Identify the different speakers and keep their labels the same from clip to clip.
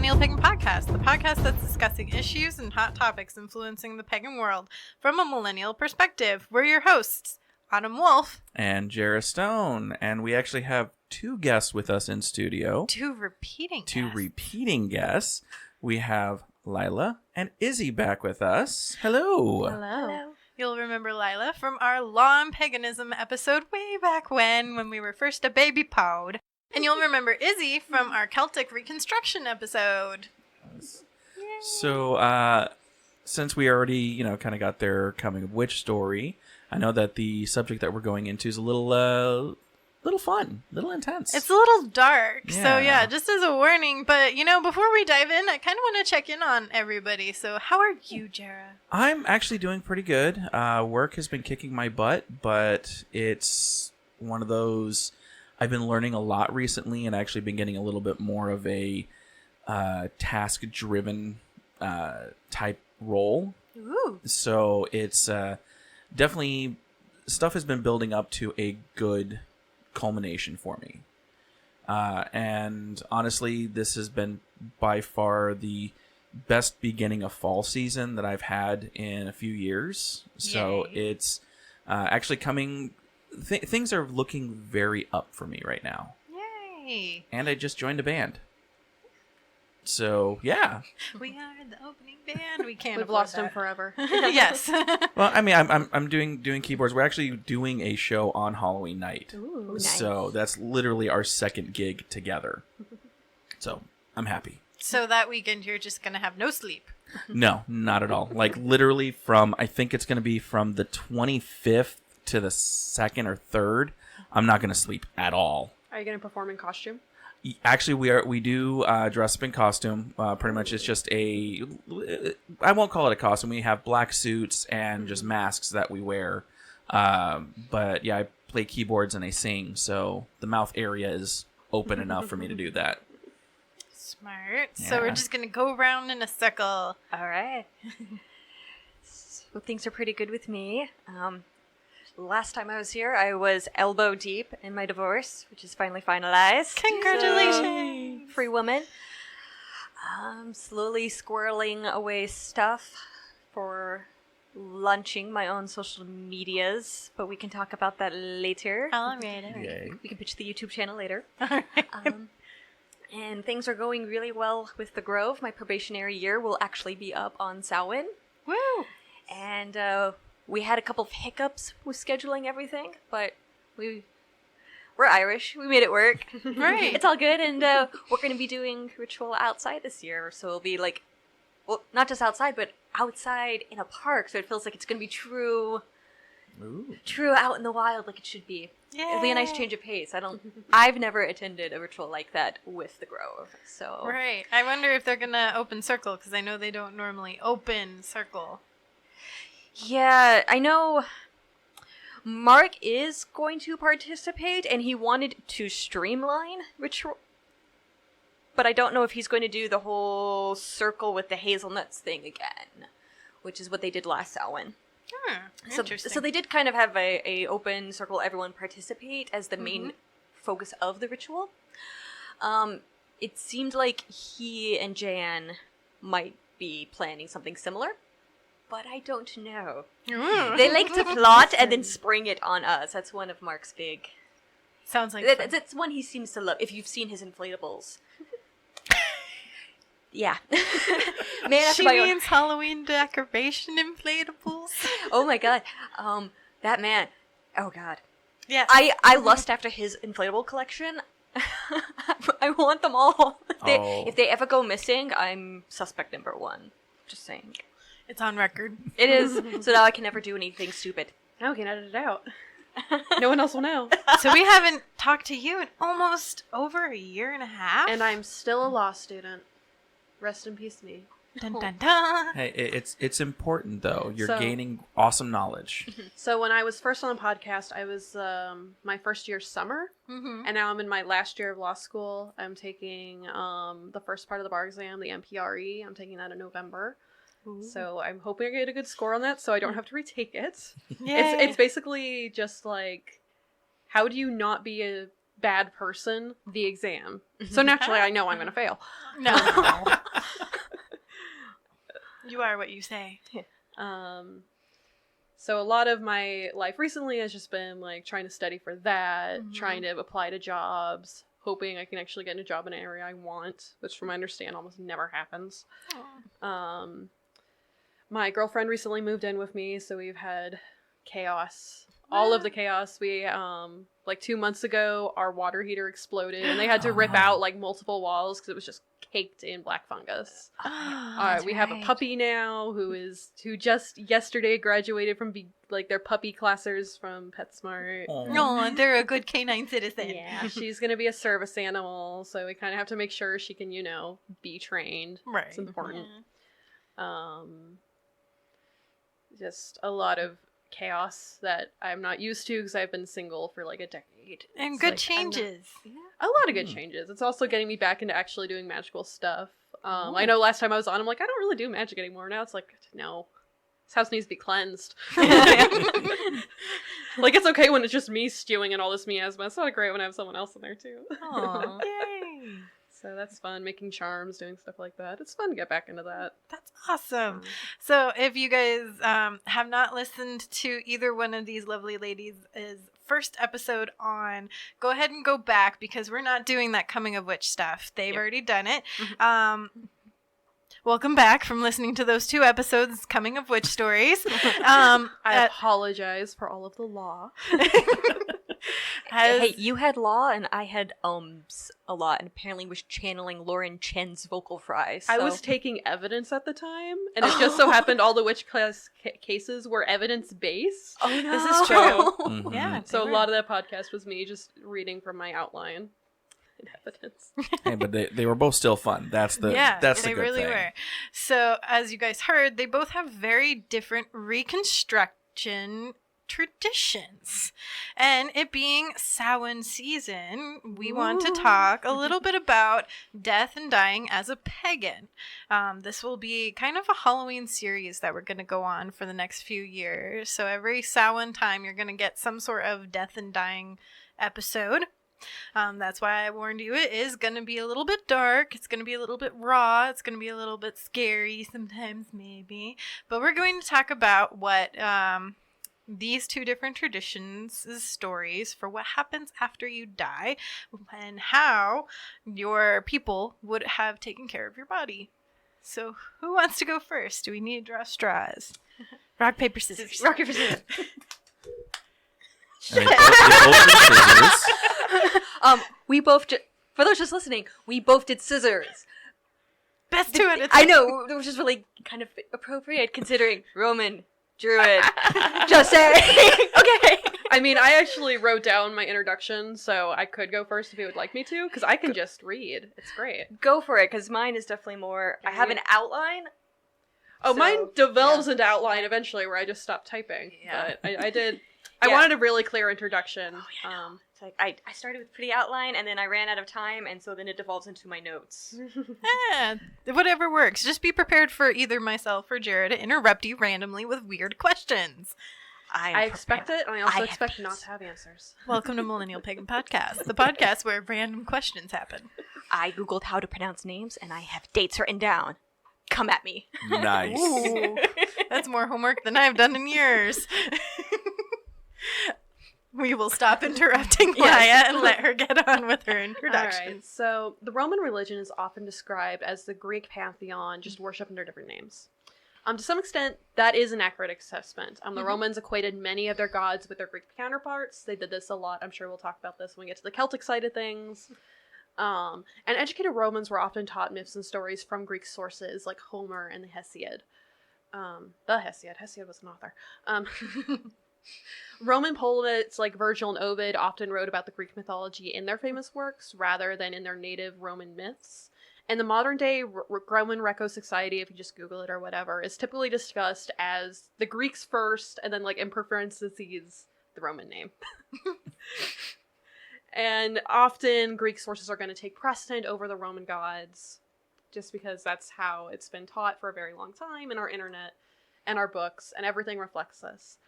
Speaker 1: Millennial Pagan Podcast, the podcast that's discussing issues and hot topics influencing the pagan world from a millennial perspective. We're your hosts, Autumn Wolf
Speaker 2: and Jera Stone, and we actually have two guests with us in studio.
Speaker 1: Two repeating
Speaker 2: guests. We have Lila and Izzy back with us. Hello.
Speaker 1: Hello. You'll remember Lila from our Law and Paganism episode way back when we were first a baby pod. And you'll remember Izzy from our Celtic Reconstruction episode.
Speaker 2: So, since we already, kind of got their coming of witch story, I know that the subject that we're going into is a little fun, a little intense.
Speaker 1: It's a little dark.
Speaker 2: Yeah.
Speaker 1: So, yeah, just as a warning. But, before we dive in, I kind of want to check in on everybody. So, how are you, Jera?
Speaker 2: I'm actually doing pretty good. Work has been kicking my butt, but it's one of those... I've been learning a lot recently and actually been getting a little bit more of a task-driven type role.
Speaker 1: Ooh.
Speaker 2: So it's definitely... Stuff has been building up to a good culmination for me. And honestly, this has been by far the best beginning of fall season that I've had in a few years. So it's actually coming... things are looking very up for me right now.
Speaker 1: Yay!
Speaker 2: And I just joined a band. So, yeah.
Speaker 1: We are the opening band. We can't.
Speaker 3: We've lost him forever.
Speaker 1: Yes.
Speaker 2: Well, I mean, I'm doing keyboards. We're actually doing a show on Halloween night.
Speaker 3: Ooh,
Speaker 1: nice.
Speaker 2: So that's literally our second gig together. So I'm happy.
Speaker 1: So that weekend you're just gonna have no sleep.
Speaker 2: No, not at all. Like literally I think it's gonna be from the 25th to the 2nd or 3rd. I'm not gonna sleep at all.
Speaker 3: Are you going to perform in costume?
Speaker 2: Actually, we do dress up in costume. Pretty much, it's just I won't call it a costume. We have black suits and just masks that we wear. But yeah, I play keyboards and I sing, so the mouth area is open enough for me to do that.
Speaker 1: Smart.
Speaker 2: Yeah.
Speaker 1: So we're just gonna go around in a circle.
Speaker 4: All right. So things are pretty good with me. Last time I was here, I was elbow deep in my divorce, which is finally finalized.
Speaker 1: Congratulations!
Speaker 4: So, free woman. Slowly squirreling away stuff for launching my own social medias, but we can talk about that later.
Speaker 1: All right.
Speaker 2: Yay.
Speaker 4: We can pitch the YouTube channel later.
Speaker 1: All right.
Speaker 4: And things are going really well with the Grove. My probationary year will actually be up on Samhain.
Speaker 1: Woo!
Speaker 4: And we had a couple of hiccups with scheduling everything, but we're Irish. We made it work.
Speaker 1: Right.
Speaker 4: It's all good, and we're going to be doing ritual outside this year, so it'll be like, well, not just outside, but outside in a park, so it feels like it's going to be true out in the wild like it should be.
Speaker 1: Yeah.
Speaker 4: It'll be a nice change of pace. I've never attended a ritual like that with the Grove, so...
Speaker 1: Right. I wonder if they're gonna open circle, because I know they don't normally open circle.
Speaker 4: Yeah, I know Mark is going to participate, and he wanted to streamline ritual, but I don't know if he's going to do the whole circle with the hazelnuts thing again, which is what they did last Samhain.
Speaker 1: Interesting.
Speaker 4: So they did kind of have a open circle, everyone participate as the main focus of the ritual. It seemed like he and Jan might be planning something similar, but I don't know.
Speaker 1: Ooh.
Speaker 4: They like to plot and then spring it on us. That's one of Mark's big...
Speaker 1: Sounds like fun.
Speaker 4: That's one he seems to love, if you've seen his inflatables. Yeah. Man after
Speaker 1: She
Speaker 4: my own...
Speaker 1: means Halloween decoration inflatables.
Speaker 4: Oh my god. That man. Oh god.
Speaker 1: Yeah.
Speaker 4: I lust after his inflatable collection. I want them all. If they ever go missing, I'm suspect number 1. Just saying.
Speaker 1: It's on record.
Speaker 4: It is. So now I can never do anything stupid.
Speaker 3: Now we can edit it out. No one else will know.
Speaker 1: So we haven't talked to you in almost over a year and a half.
Speaker 3: And I'm still a law student. Rest in peace, me.
Speaker 1: Dun, dun, dun.
Speaker 2: Hey, it's important though. You're
Speaker 3: So-
Speaker 2: gaining awesome knowledge.
Speaker 3: So when I was first on the podcast, I was my first year summer, and now I'm in my last year of law school. I'm taking the first part of the bar exam, the MPRE. I'm taking that in November.
Speaker 1: Ooh.
Speaker 3: So I'm hoping I get a good score on that so I don't have to retake it.
Speaker 1: Yay.
Speaker 3: It's basically just like, how do you not be a bad person the exam. So naturally, I know I'm going to fail.
Speaker 1: No. You are what you say.
Speaker 3: So a lot of my life recently has just been like trying to study for that, trying to apply to jobs, hoping I can actually get a job in an area I want, which from what I understand almost never happens. My girlfriend recently moved in with me, so we've had chaos. All of the chaos. We, like 2 months ago, our water heater exploded, and they had to rip out, like, multiple walls because it was just caked in black fungus. We have a puppy now who just yesterday graduated from, their puppy classers from PetSmart.
Speaker 1: No, they're a good canine citizen.
Speaker 3: Yeah, she's going to be a service animal, so we kind of have to make sure she can, be trained.
Speaker 1: Right.
Speaker 3: It's important. Yeah. Just a lot of chaos that I'm not used to because I've been single for like a decade.
Speaker 1: And good changes.
Speaker 3: A lot of good changes. It's also getting me back into actually doing magical stuff. I know last time I was on, I'm like, I don't really do magic anymore. Now it's like, no. This house needs to be cleansed. Like, it's okay when it's just me stewing in all this miasma. It's not great when I have someone else in there, too.
Speaker 1: Aww. Yay.
Speaker 3: So that's fun, making charms, doing stuff like that. It's fun to get back into that.
Speaker 1: That's awesome. So if you guys have not listened to either one of these lovely ladies' first episode on, go ahead and go back because we're not doing that coming of witch stuff. They've already done it. Welcome back from listening to those 2 episodes, Coming of Witch Stories.
Speaker 3: I apologize for all of the law.
Speaker 4: Hey, you had law and I had a lot, and apparently was channeling Lauren Chen's vocal fries. So.
Speaker 3: I was taking evidence at the time, and it just so happened all the witch class cases were evidence-based.
Speaker 4: Oh, no.
Speaker 1: This is true. Yeah.
Speaker 3: So a lot of that podcast was me just reading from my outline and evidence.
Speaker 2: Hey, but they were both still fun. That's the good
Speaker 1: really
Speaker 2: thing.
Speaker 1: Were. So as you guys heard, they both have very different reconstruction traditions, and it being Samhain season, we want to talk a little bit about death and dying as a pagan. This will be kind of a Halloween series that we're going to go on for the next few years. So every Samhain time, you're going to get some sort of death and dying episode. That's why I warned you. It is going to be a little bit dark. It's going to be a little bit raw. It's going to be a little bit scary sometimes, maybe. But we're going to talk about what these 2 different traditions' stories for what happens after you die and how your people would have taken care of your body. So who wants to go first? Do we need to draw straws? Rock, paper, scissors.
Speaker 3: Rock, paper, scissors.
Speaker 4: We both for those just listening, we both did scissors.
Speaker 1: Best 2 at a time.
Speaker 4: I know, it was just really kind of appropriate considering Roman Druid. Just saying. Okay.
Speaker 3: I mean, I actually wrote down my introduction, so I could go first if you would like me to, because I can just read. It's great.
Speaker 4: Go for it, because mine is definitely more... I have an outline.
Speaker 3: Oh, so, mine develops into outline eventually, where I just stop typing. Yeah. But I did... I wanted a really clear introduction.
Speaker 4: Oh, yeah, it's like I started with pretty outline, and then I ran out of time, and so then it devolves into my notes.
Speaker 1: Yeah, whatever works. Just be prepared for either myself or Jera to interrupt you randomly with weird questions.
Speaker 3: I expect it, and I also expect not to have answers.
Speaker 1: Welcome to Millennial Pagan Podcast, the podcast where random questions happen.
Speaker 4: I googled how to pronounce names, and I have dates written down. Come at me.
Speaker 2: Nice.
Speaker 1: Ooh, that's more homework than I've done in years. We will stop interrupting Maya and let her get on with her introduction.
Speaker 3: All right, so the Roman religion is often described as the Greek pantheon, just worshipped under different names. To some extent, that is an accurate assessment. The Romans equated many of their gods with their Greek counterparts. They did this a lot. I'm sure we'll talk about this when we get to the Celtic side of things. And educated Romans were often taught myths and stories from Greek sources like Homer and the Hesiod. Hesiod was an author. Roman poets like Virgil and Ovid often wrote about the Greek mythology in their famous works rather than in their native Roman myths. And the modern day Roman Reco Society, if you just Google it or whatever, is typically discussed as the Greeks first and then like in parentheses the Roman name. And often Greek sources are going to take precedent over the Roman gods just because that's how it's been taught for a very long time in our internet and our books, and everything reflects this.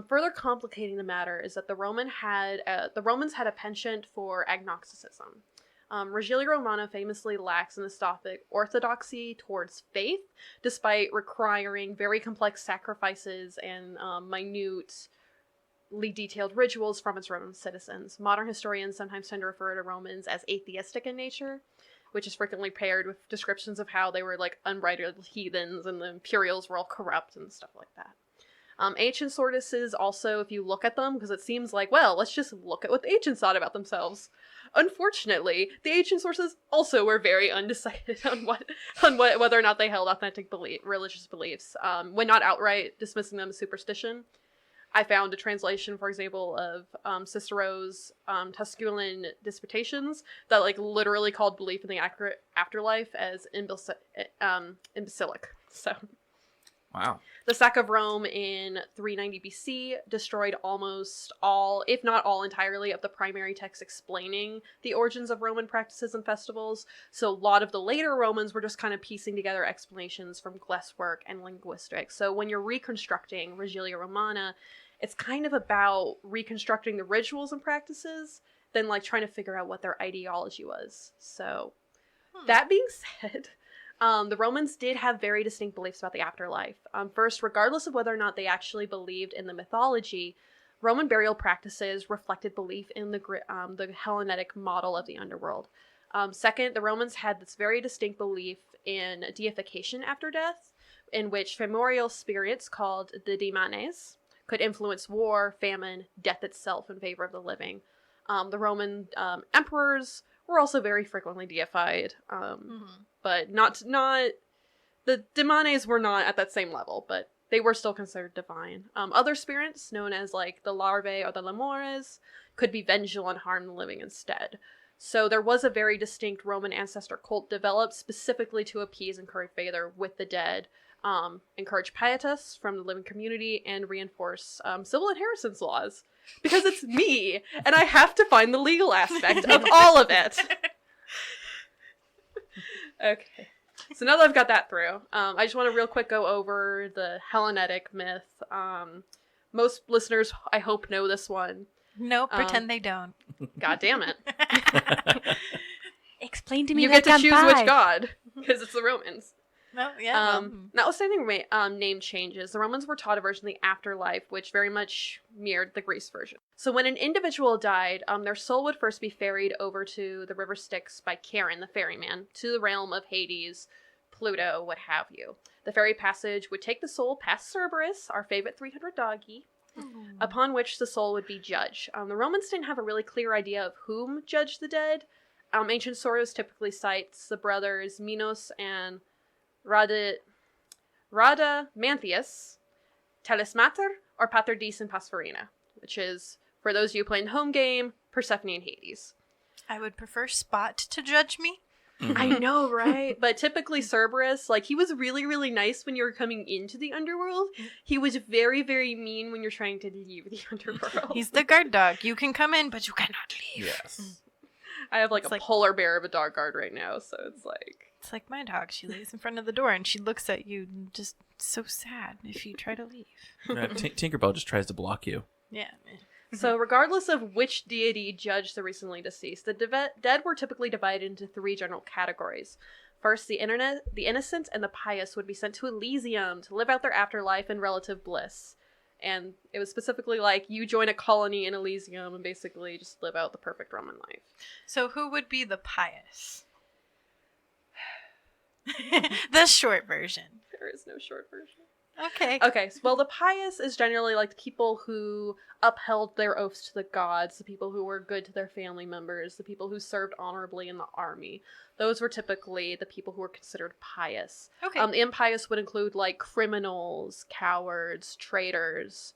Speaker 3: Further complicating the matter is that the Romans had a penchant for agnosticism. Religio Romana famously lacks in the orthodoxy towards faith, despite requiring very complex sacrifices and minutely detailed rituals from its Roman citizens. Modern historians sometimes tend to refer to Romans as atheistic in nature, which is frequently paired with descriptions of how they were like unbridled heathens and the imperials were all corrupt and stuff like that. Ancient sources also, if you look at them, because it seems like, well, let's just look at what the ancients thought about themselves. Unfortunately, the ancient sources also were very undecided on whether or not they held authentic religious beliefs, when not outright dismissing them as superstition. I found a translation, for example, of Cicero's Tusculan Disputations that like literally called belief in the afterlife as imbecilic. So.
Speaker 2: Wow.
Speaker 3: The sack of Rome in 390 BC destroyed almost all, if not all entirely, of the primary texts explaining the origins of Roman practices and festivals. So a lot of the later Romans were just kind of piecing together explanations from guesswork and linguistics. So when you're reconstructing Religio Romana, it's kind of about reconstructing the rituals and practices than like trying to figure out what their ideology was. So that being said, the Romans did have very distinct beliefs about the afterlife. First, regardless of whether or not they actually believed in the mythology, Roman burial practices reflected belief in the Hellenetic model of the underworld. Second, the Romans had this very distinct belief in deification after death, in which femorial spirits called the daemones could influence war, famine, death itself in favor of the living. The Roman emperors were also very frequently deified, but not the daemones were not at that same level, but they were still considered divine. Other spirits, known as like the larvae or the lemures, could be vengeful and harm the living instead. So there was a very distinct Roman ancestor cult developed specifically to appease and curry favor with the dead, encourage pietas from the living community, and reinforce civil inheritance laws. Because it's me, and I have to find the legal aspect of all of it. Okay. So now that I've got that through, I just want to real quick go over the Hellenetic myth. Most listeners, I hope, know this one.
Speaker 1: No, pretend they don't.
Speaker 3: God damn it.
Speaker 4: Explain to me.
Speaker 3: You get to choose which god, because it's the Romans.
Speaker 1: No, yeah.
Speaker 3: Notwithstanding name changes, the Romans were taught a version of the afterlife, which very much mirrored the Greece version. So when an individual died, their soul would first be ferried over to the river Styx by Charon, the ferryman, to the realm of Hades, Pluto, what have you. The ferry passage would take the soul past Cerberus, our favorite 300 doggy, upon which the soul would be judged. The Romans didn't have a really clear idea of whom judged the dead. Ancient sources typically cites the brothers Minos and Rhadamanthus, Telesmater, or Patroclus and Pastorina, which is, for those of you playing the home game, Persephone and Hades.
Speaker 1: I would prefer Spot to judge me.
Speaker 3: I know, right? But typically Cerberus, like, he was really, really nice when you were coming into the underworld. He was very, very mean when you're trying to leave the underworld.
Speaker 1: He's the guard dog. You can come in, but you cannot leave.
Speaker 2: Yes.
Speaker 3: I have, like, a polar bear of a dog guard right now, so it's like...
Speaker 1: It's like my dog. She lays in front of the door and she looks at you just so sad if you try to leave.
Speaker 2: Tinkerbell just tries to block you.
Speaker 1: Yeah.
Speaker 3: So regardless of which deity judged the recently deceased, the dead were typically divided into three general categories. First, the innocent and the pious would be sent to Elysium to live out their afterlife in relative bliss. And it was specifically like, you join a colony in Elysium and basically just live out the perfect Roman life.
Speaker 1: So who would be the pious? The short version.
Speaker 3: There is no short version.
Speaker 1: Okay.
Speaker 3: Well, the pious is generally like the people who upheld their oaths to the gods, the people who were good to their family members, the people who served honorably in the army. Those were typically the people who were considered pious.
Speaker 1: Okay.
Speaker 3: The impious would include like criminals, cowards, traitors,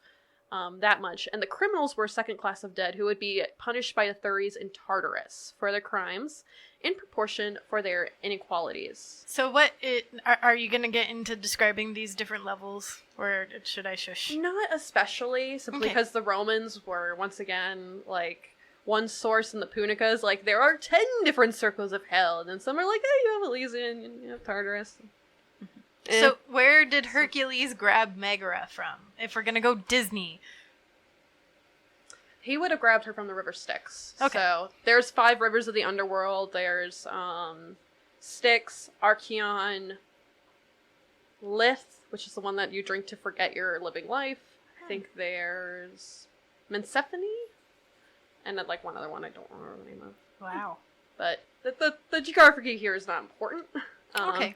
Speaker 3: that much. And the criminals were a second class of dead who would be punished by the Thuries in Tartarus for their crimes in proportion for their inequalities.
Speaker 1: So are you going to get into describing these different levels, or should I shush?
Speaker 3: Not especially, simply because the Romans were, once again, like, one source in the Punicas, like, there are 10 different circles of hell, and then some are like, hey, you have Elysium, and you have Tartarus.
Speaker 1: So where did Hercules grab Megara from? If we're going to go Disney,
Speaker 3: He would have grabbed her from the river Styx.
Speaker 1: Okay.
Speaker 3: So there's 5 rivers of the underworld. There's Styx, Archeon, Lith, which is the one that you drink to forget your living life. I think there's Mensephone, and then like one other one I don't remember the name of.
Speaker 1: Wow.
Speaker 3: But the geography here is not important.
Speaker 1: Okay.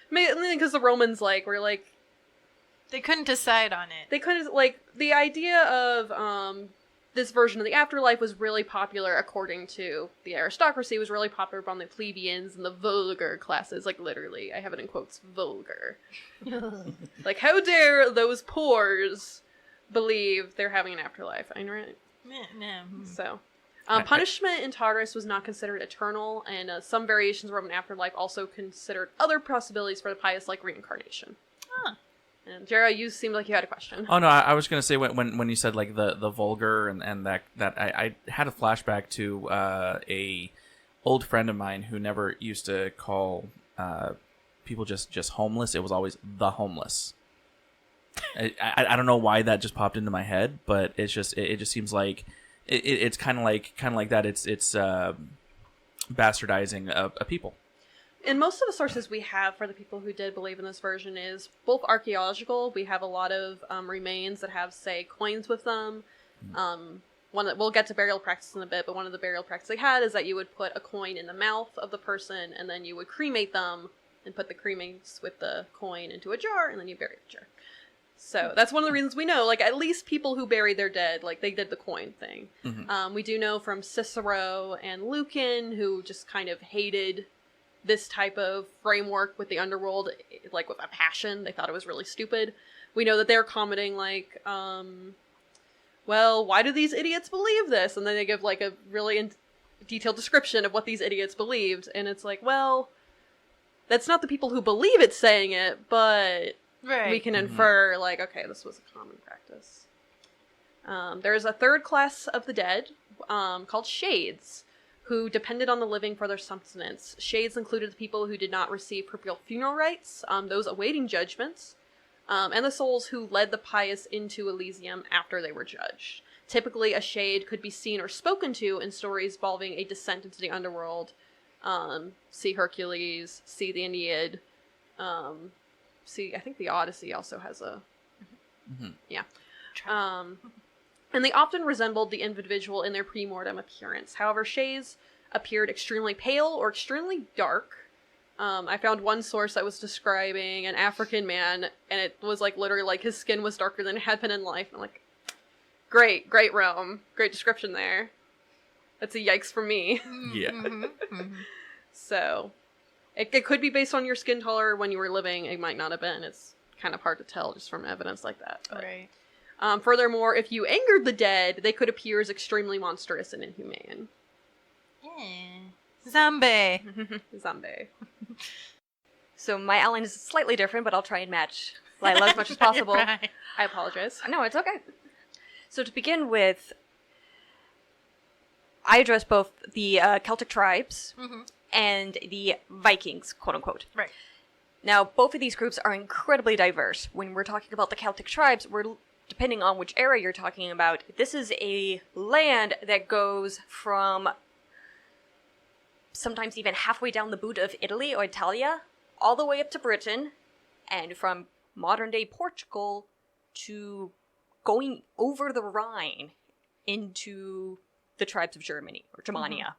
Speaker 3: Mainly because the Romans were like,
Speaker 1: They couldn't decide on it.
Speaker 3: they couldn't, the idea of this version of the afterlife was really popular according to the aristocracy, was really popular among the plebeians and the vulgar classes, literally, I have it in quotes, vulgar. How dare those poors believe they're having an afterlife, I know, right?
Speaker 1: No.
Speaker 3: So, punishment in Tartarus was not considered eternal, and some variations of Roman afterlife also considered other possibilities for the pious, like reincarnation.
Speaker 1: Huh.
Speaker 3: And Jera, you seemed like you had a question.
Speaker 2: Oh no, I was gonna say when you said the vulgar and that I had a flashback to a old friend of mine who never used to call people just homeless. It was always the homeless. I don't know why that just popped into my head, but it just seems like it's kind of like that. It's bastardizing a people.
Speaker 3: And most of the sources we have for the people who did believe in this version is both archaeological. We have a lot of remains that have, say, coins with them. One that we'll get to burial practice in a bit, but one of the burial practices they had is that you would put a coin in the mouth of the person, and then you would cremate them and put the cremains with the coin into a jar, and then you bury the jar. So that's one of the reasons we know, at least people who buried their dead, they did the coin thing.
Speaker 2: Mm-hmm.
Speaker 3: We do know from Cicero and Lucan, who just kind of hated this type of framework with the underworld, with a passion. They thought it was really stupid. We know that they're commenting well, why do these idiots believe this? And then they give a really detailed description of what these idiots believed. And it's well, that's not the people who believe it saying it, but
Speaker 1: Right.
Speaker 3: we can infer okay, this was a common practice. There's a third class of the dead called Shades, who depended on the living for their sustenance. Shades included the people who did not receive proprial funeral rites, those awaiting judgments, and the souls who led the pious into Elysium after they were judged. Typically, a shade could be seen or spoken to in stories involving a descent into the underworld. See Hercules, see the Aeneid, I think the Odyssey also has a...
Speaker 2: Mm-hmm.
Speaker 3: Yeah. And they often resembled the individual in their pre-mortem appearance. However, shades appeared extremely pale or extremely dark. I found one source that was describing an African man, and it was literally his skin was darker than it had been in life. And I'm great realm. Great description there. That's a yikes for me.
Speaker 2: Yeah.
Speaker 1: Mm-hmm.
Speaker 3: So, it could be based on your skin color when you were living. It might not have been. It's kind of hard to tell just from evidence like that. But.
Speaker 1: Right.
Speaker 3: Furthermore, if you angered the dead, they could appear as extremely monstrous and inhumane.
Speaker 1: Yeah. Zombie.
Speaker 3: Zombie.
Speaker 4: So my outline is slightly different, but I'll try and match Lila as much as possible.
Speaker 1: Right.
Speaker 3: I apologize.
Speaker 4: No, it's okay. So to begin with, I address both the Celtic tribes and the Vikings, quote unquote.
Speaker 1: Right.
Speaker 4: Now, both of these groups are incredibly diverse. When we're talking about the Celtic tribes, depending on which area you're talking about, this is a land that goes from sometimes even halfway down the boot of Italy or Italia, all the way up to Britain, and from modern-day Portugal to going over the Rhine into the tribes of Germany, or Germania.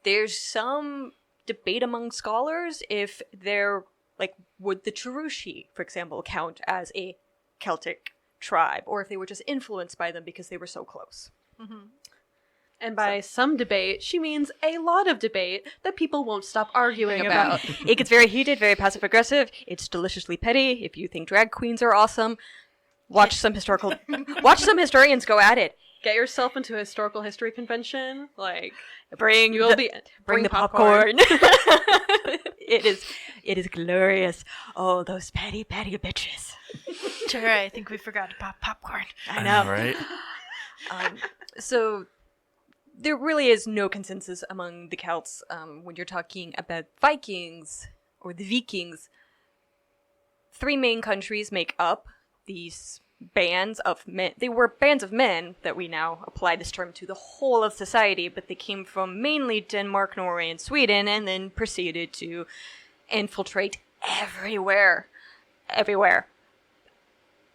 Speaker 4: There's some debate among scholars if they're, would the Cherushi, for example, count as a Celtic tribe, or if they were just influenced by them because they were so close.
Speaker 3: And by some debate, she means a lot of debate that people won't stop arguing about.
Speaker 4: It gets very heated, very passive-aggressive. It's deliciously petty. If you think drag queens are awesome, watch some historians go at it.
Speaker 3: Get yourself into a historical history convention.
Speaker 4: Bring the popcorn. It is glorious. Oh, those petty bitches.
Speaker 1: Jera, I think we forgot to pop popcorn.
Speaker 4: I know,
Speaker 2: right?
Speaker 4: So there really is no consensus among the Celts when you're talking about Vikings or the Vikings. 3 main countries make up these bands of men. They were bands of men that we now apply this term to the whole of society, but they came from mainly Denmark, Norway, and Sweden, and then proceeded to infiltrate everywhere. Everywhere.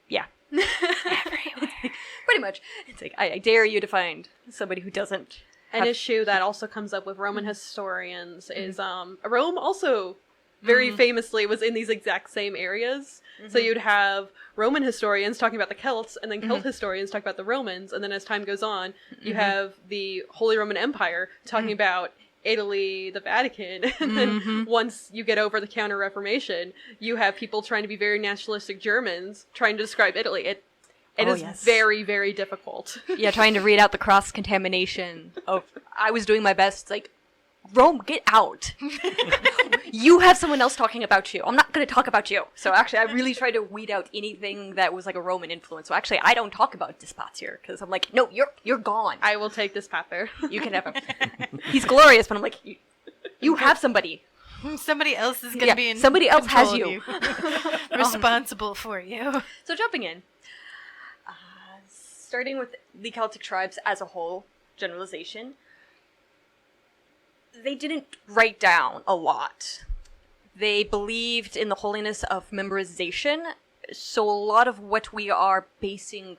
Speaker 4: Yeah. Everywhere. Pretty much. It's like, I dare you to find somebody who doesn't.
Speaker 3: An issue that also comes up with Roman historians is Rome also very famously was in these exact same areas. So you'd have Roman historians talking about the Celts, and then Celt historians talking about the Romans, and then as time goes on, you have the Holy Roman Empire talking about Italy, the Vatican, and then once you get over the Counter-Reformation, you have people trying to be very nationalistic Germans trying to describe Italy. It is very, very difficult.
Speaker 4: Yeah, trying to read out the cross-contamination of, I was doing my best, it's like, Rome, get out. You have someone else talking about you. I'm not going to talk about you. So actually, I really tried to weed out anything that was like a Roman influence. So actually, I don't talk about Despatir because I'm like, no, you're gone.
Speaker 3: I will take Despatir.
Speaker 4: You can have him. He's glorious, but I'm like, you have somebody.
Speaker 1: Somebody else is going to be in
Speaker 4: somebody else has
Speaker 1: control of
Speaker 4: you.
Speaker 1: Responsible for you.
Speaker 4: So jumping in. Starting with the Celtic tribes as a whole, generalization, they didn't write down a lot. They believed in the holiness of memorization, so a lot of what we are basing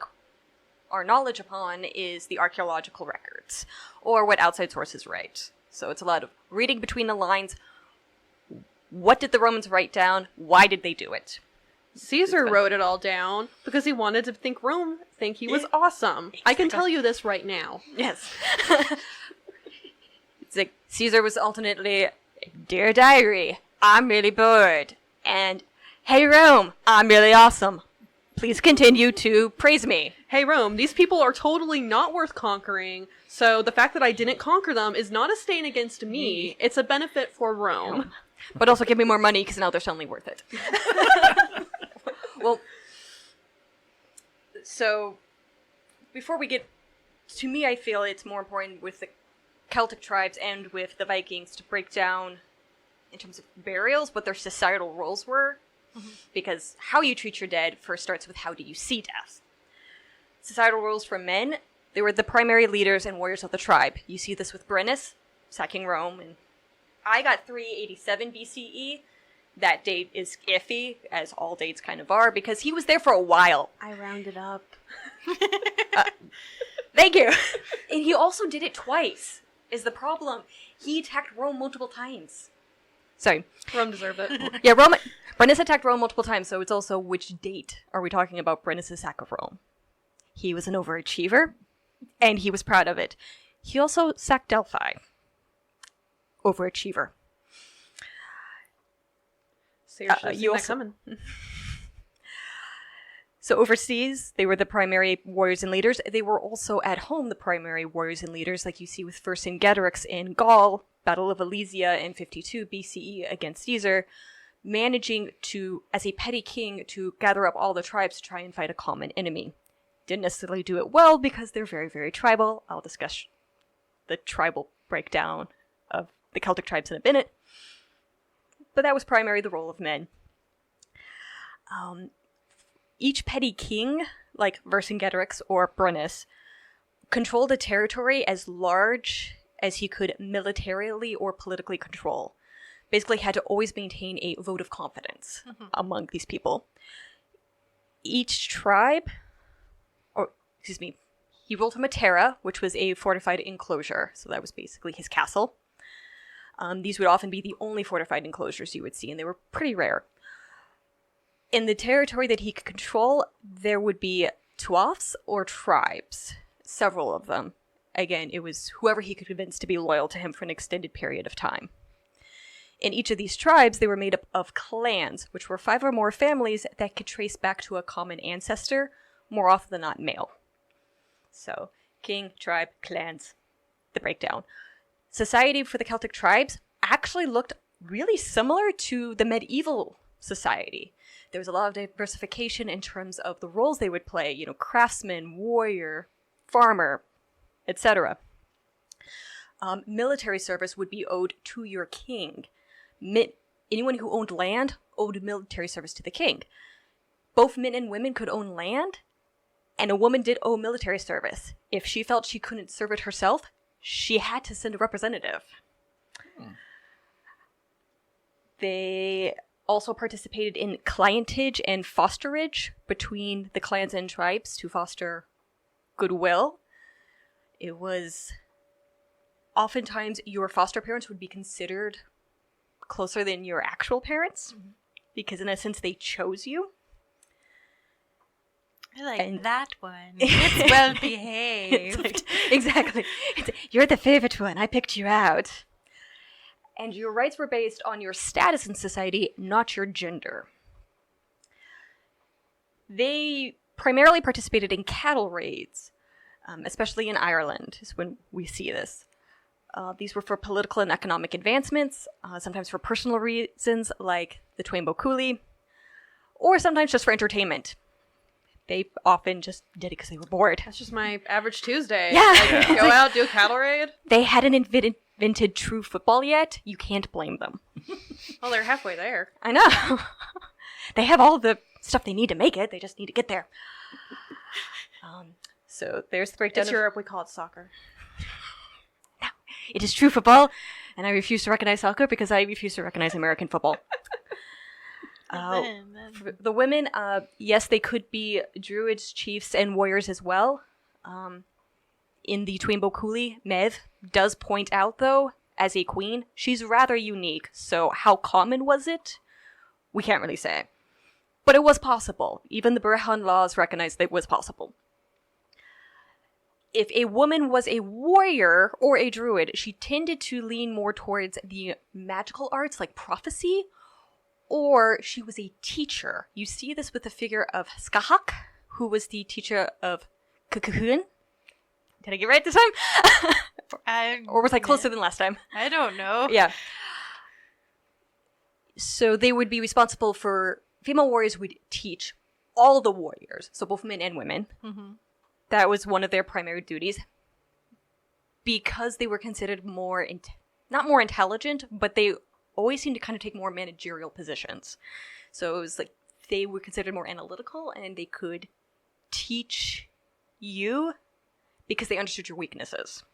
Speaker 4: our knowledge upon is the archaeological records, or what outside sources write. So it's a lot of reading between the lines. What did the Romans write down? Why did they do it?
Speaker 3: Caesar wrote it all down because he wanted to think he was awesome. I can tell you this right now.
Speaker 4: Yes. It's like, Caesar was alternately, Dear Diary, I'm really bored, and Hey Rome, I'm really awesome. Please continue to praise me.
Speaker 3: Hey Rome, these people are totally not worth conquering, so the fact that I didn't conquer them is not a stain against me. It's a benefit for Rome.
Speaker 4: But also give me more money, because now they're suddenly worth it. Well, so, before we get, to me I feel it's more important with the Celtic tribes and with the Vikings to break down, in terms of burials, what their societal roles were. Because how you treat your dead first starts with how do you see death. Societal roles for men, they were the primary leaders and warriors of the tribe. You see this with Brennus, sacking Rome, and I got 387 BCE. That date is iffy, as all dates kind of are, because he was there for a while.
Speaker 3: I rounded up.
Speaker 4: Thank you. And he also did it twice, is the problem. He attacked Rome multiple times. Sorry.
Speaker 3: Rome deserved it.
Speaker 4: Yeah, Brennus attacked Rome multiple times, so it's also which date are we talking about Brennus' sack of Rome? He was an overachiever, and he was proud of it. He also sacked Delphi. Overachiever.
Speaker 3: So you're coming.
Speaker 4: So overseas, they were the primary warriors and leaders. They were also at home the primary warriors and leaders, like you see with Vercingetorix in Gaul, Battle of Alesia in 52 BCE against Caesar, managing to, as a petty king, to gather up all the tribes to try and fight a common enemy. Didn't necessarily do it well because they're very, very tribal. I'll discuss the tribal breakdown of the Celtic tribes in a minute. But that was primarily the role of men. Each petty king, like Vercingetorix or Brennus, controlled a territory as large as he could militarily or politically control. Basically had to always maintain a vote of confidence among these people. Each tribe, he ruled from a terra, which was a fortified enclosure. So that was basically his castle. These would often be the only fortified enclosures you would see, and they were pretty rare. In the territory that he could control, there would be tuaths or tribes, several of them. Again, it was whoever he could convince to be loyal to him for an extended period of time. In each of these tribes, they were made up of clans, which were 5 or more families that could trace back to a common ancestor, more often than not male. So, king, tribe, clans, the breakdown. Society for the Celtic tribes actually looked really similar to the medieval society. There was a lot of diversification in terms of the roles they would play, craftsman, warrior, farmer, etc. Military service would be owed to your king. Anyone who owned land owed military service to the king. Both men and women could own land, And a woman did owe military service. If she felt she couldn't serve it herself, she had to send a representative. They also participated in clientage and fosterage between the clans and tribes to foster goodwill. It was oftentimes your foster parents would be considered closer than your actual parents because in a sense they chose you.
Speaker 1: I like that one. It's well behaved.
Speaker 4: Exactly. You're the favorite one. I picked you out. And your rights were based on your status in society, not your gender. They primarily participated in cattle raids, especially in Ireland is when we see this. These were for political and economic advancements, sometimes for personal reasons like the Twain Cooley, or sometimes just for entertainment. They often just did it because they were bored.
Speaker 3: That's just my average Tuesday.
Speaker 4: Yeah.
Speaker 3: Like, go out, do a cattle raid.
Speaker 4: They hadn't invented true football yet. You can't blame them.
Speaker 3: Well, they're halfway there.
Speaker 4: I know. They have all the stuff they need to make it. They just need to get there. So there's the breakdown.
Speaker 3: It's Europe. We call it soccer.
Speaker 4: No, it is true football, and I refuse to recognize soccer because I refuse to recognize American football. For the women, yes, they could be druids, chiefs, and warriors as well. In the Twain Cooley, Mev does point out, though, as a queen, she's rather unique. So how common was it? We can't really say. But it was possible. Even the Burhan laws recognized that it was possible. If a woman was a warrior or a druid, she tended to lean more towards the magical arts like prophecy, or she was a teacher. You see this with the figure of Skahak, who was the teacher of Kukuhun. Did I get it right this time? Or was I closer than last time?
Speaker 1: I don't know.
Speaker 4: Yeah. So they would be responsible for... Female warriors would teach all the warriors, so both men and women. Mm-hmm. That was one of their primary duties. Because they were considered more... not more intelligent, but they always seemed to kind of take more managerial positions. So it was like they were considered more analytical and they could teach you because they understood your weaknesses.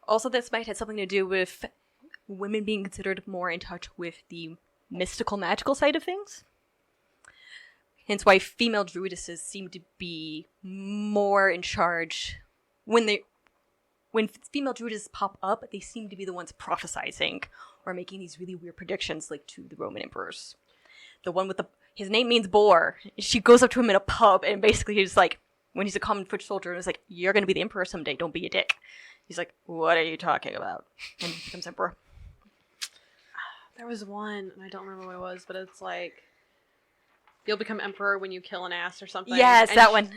Speaker 4: Also, this might have something to do with women being considered more in touch with the mystical, magical side of things. Hence why female druidesses seem to be more in charge. When female druids pop up, they seem to be the ones prophesizing or making these really weird predictions, like to the Roman emperors. The one with his name means boar. She goes up to him in a pub and basically he's like, when he's a common foot soldier, and is like, you're going to be the emperor someday, don't be a dick. He's like, what are you talking about? And he becomes emperor.
Speaker 3: There was one, and I don't remember what it was, but it's like, you'll become emperor when you kill an ass or something.
Speaker 4: Yes,
Speaker 3: and
Speaker 4: that one.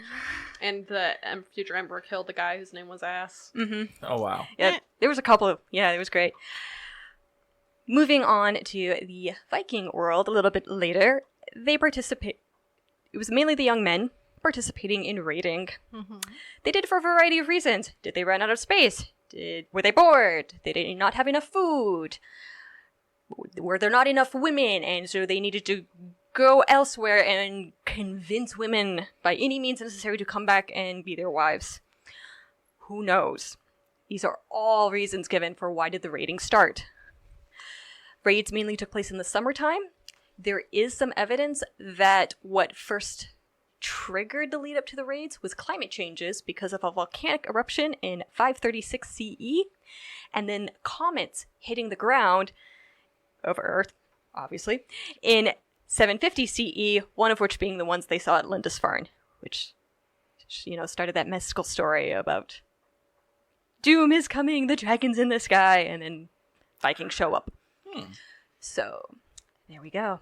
Speaker 3: And the future emperor killed the guy whose name was Ass.
Speaker 4: Mm-hmm.
Speaker 2: Oh, wow.
Speaker 4: Yeah, there was a couple of... Yeah, it was great. Moving on to the Viking world a little bit later, they participate... It was mainly the young men participating in raiding. Mm-hmm. They did it for a variety of reasons. Did they run out of space? Were they bored? Did they not have enough food? Were there not enough women? And so they needed to go elsewhere and convince women by any means necessary to come back and be their wives. Who knows? These are all reasons given for why did the raiding start. Raids mainly took place in the summertime. There is some evidence that what first triggered the lead up to the raids was climate changes because of a volcanic eruption in 536 CE, and then comets hitting the ground over Earth, obviously, in 750 CE, one of which being the ones they saw at Lindisfarne, which, started that mystical story about doom is coming, the dragon's in the sky, and then Vikings show up. So, there we go.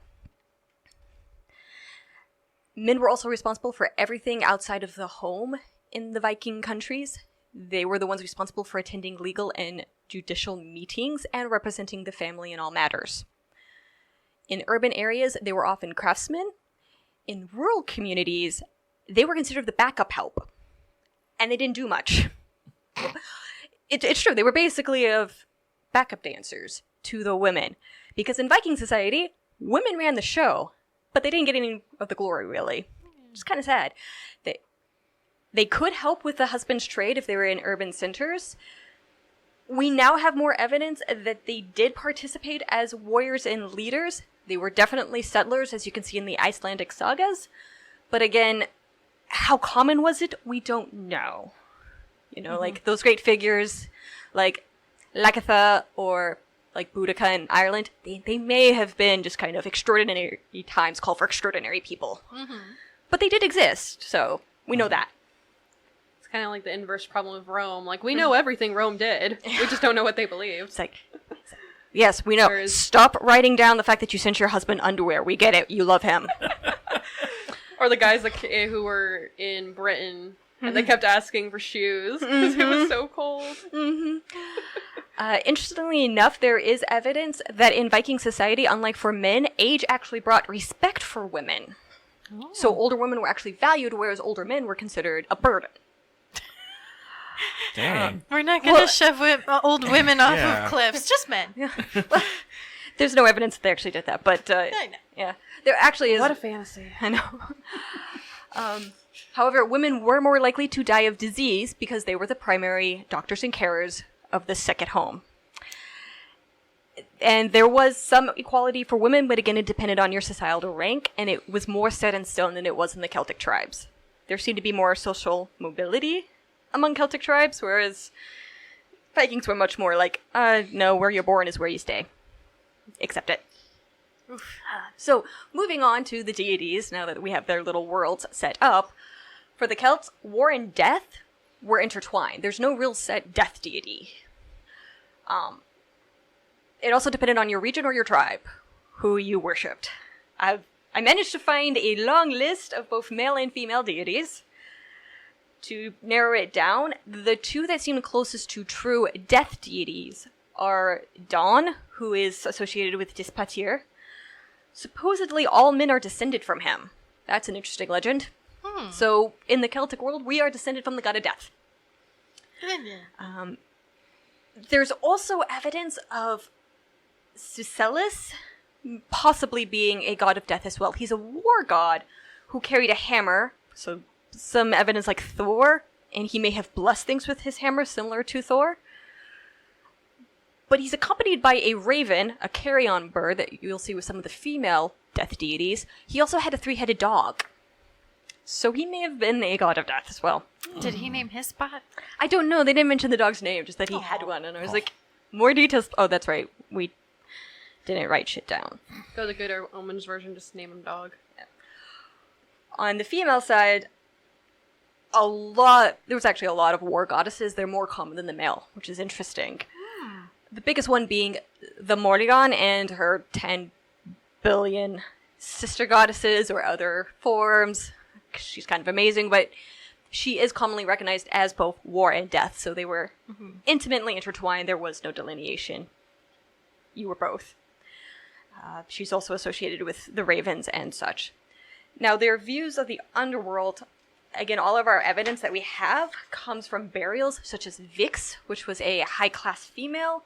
Speaker 4: Men were also responsible for everything outside of the home in the Viking countries. They were the ones responsible for attending legal and judicial meetings and representing the family in all matters. In urban areas, they were often craftsmen. In rural communities, they were considered the backup help. And they didn't do much. It's true, they were basically of backup dancers to the women. Because in Viking society, women ran the show, but they didn't get any of the glory, really. It's kind of sad. They could help with the husband's trade if they were in urban centers. We now have more evidence that they did participate as warriors and leaders. They were definitely settlers, as you can see in the Icelandic sagas. But again, how common was it? We don't know. You know, like those great figures like Lagatha or like Boudica in Ireland, they may have been just kind of extraordinary times, call for extraordinary people. But they did exist, so we know that.
Speaker 3: It's kind of like the inverse problem of Rome. Like, we know everything Rome did. We just don't know what they believed.
Speaker 4: It's like, yes, we know.
Speaker 3: Whereas-
Speaker 4: Stop writing down the fact that you sent your husband underwear. We get it. You love him.
Speaker 3: Or the guys who were in Britain and they kept asking for shoes because it was so cold.
Speaker 4: Interestingly enough, there is evidence that in Viking society, unlike for men, age actually brought respect for women. So older women were actually valued, whereas older men were considered a burden.
Speaker 2: Dang.
Speaker 1: We're not going to shove old women off of cliffs, just men.
Speaker 4: There's no evidence that they actually did that, but
Speaker 1: I know.
Speaker 4: yeah, there actually is.
Speaker 3: What a fantasy.
Speaker 4: I know. However, women were more likely to die of disease because they were the primary doctors and carers of the sick at home. And there was some equality for women, but again, it depended on your societal rank, and it was more set in stone than it was in the Celtic tribes. There seemed to be more social mobility among Celtic tribes, whereas Vikings were much more like, no, where you're born is where you stay. Accept it. So, moving on to the deities, now that we have their little worlds set up, for the Celts, war and death were intertwined. There's no real set death deity. It also depended on your region or your tribe, who you worshipped. I managed to find a long list of both male and female deities. To narrow it down, the two that seem closest to true death deities are Dawn, who is associated with Dispatir. Supposedly all men are descended from him. That's an interesting legend. So, in the Celtic world, we are descended from the god of death. There's also evidence of Sucellus possibly being a god of death as well. He's a war god who carried a hammer, so some evidence like Thor, and he may have blessed things with his hammer similar to Thor. But he's accompanied by a raven, a carrion bird that you'll see with some of the female death deities. He also had a 3-headed dog. So he may have been a god of death as well.
Speaker 1: Did he name his spot?
Speaker 4: I don't know. They didn't mention the dog's name, just that he had one. And I was like, more details. Oh, that's right. We didn't write shit down.
Speaker 3: Go the Good Omens version, just name him dog.
Speaker 4: Yeah. On the female side, there was actually a lot of war goddesses. They're more common than the male, which is interesting. The biggest one being the Morrigan and her 10 billion sister goddesses or other forms. She's kind of amazing, but she is commonly recognized as both war and death, so they were intimately intertwined. There was no delineation. You were both. She's also associated with the ravens and such. Now, their views of the underworld, again, all of our evidence that we have comes from burials such as Vix, which was a high-class female,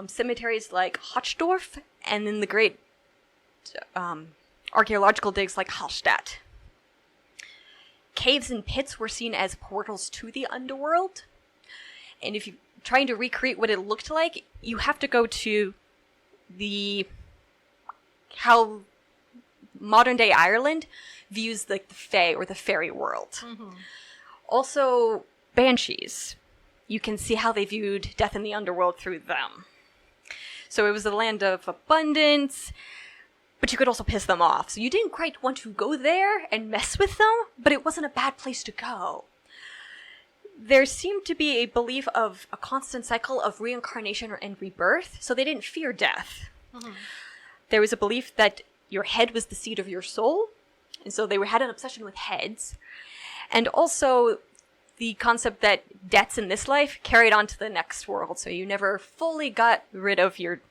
Speaker 4: cemeteries like Hochdorf, and then the great archaeological digs like Hallstatt. Caves and pits were seen as portals to the underworld. And if you're trying to recreate what it looked like, you have to go to how modern day Ireland views like the Fae or the fairy world. Also, banshees. You can see how they viewed death in the underworld through them. So it was the land of abundance, but you could also piss them off. So you didn't quite want to go there and mess with them, but it wasn't a bad place to go. There seemed to be a belief of a constant cycle of reincarnation and rebirth, so they didn't fear death. There was a belief that your head was the seat of your soul, and so they had an obsession with heads. And also the concept that debts in this life carried on to the next world, so you never fully got rid of your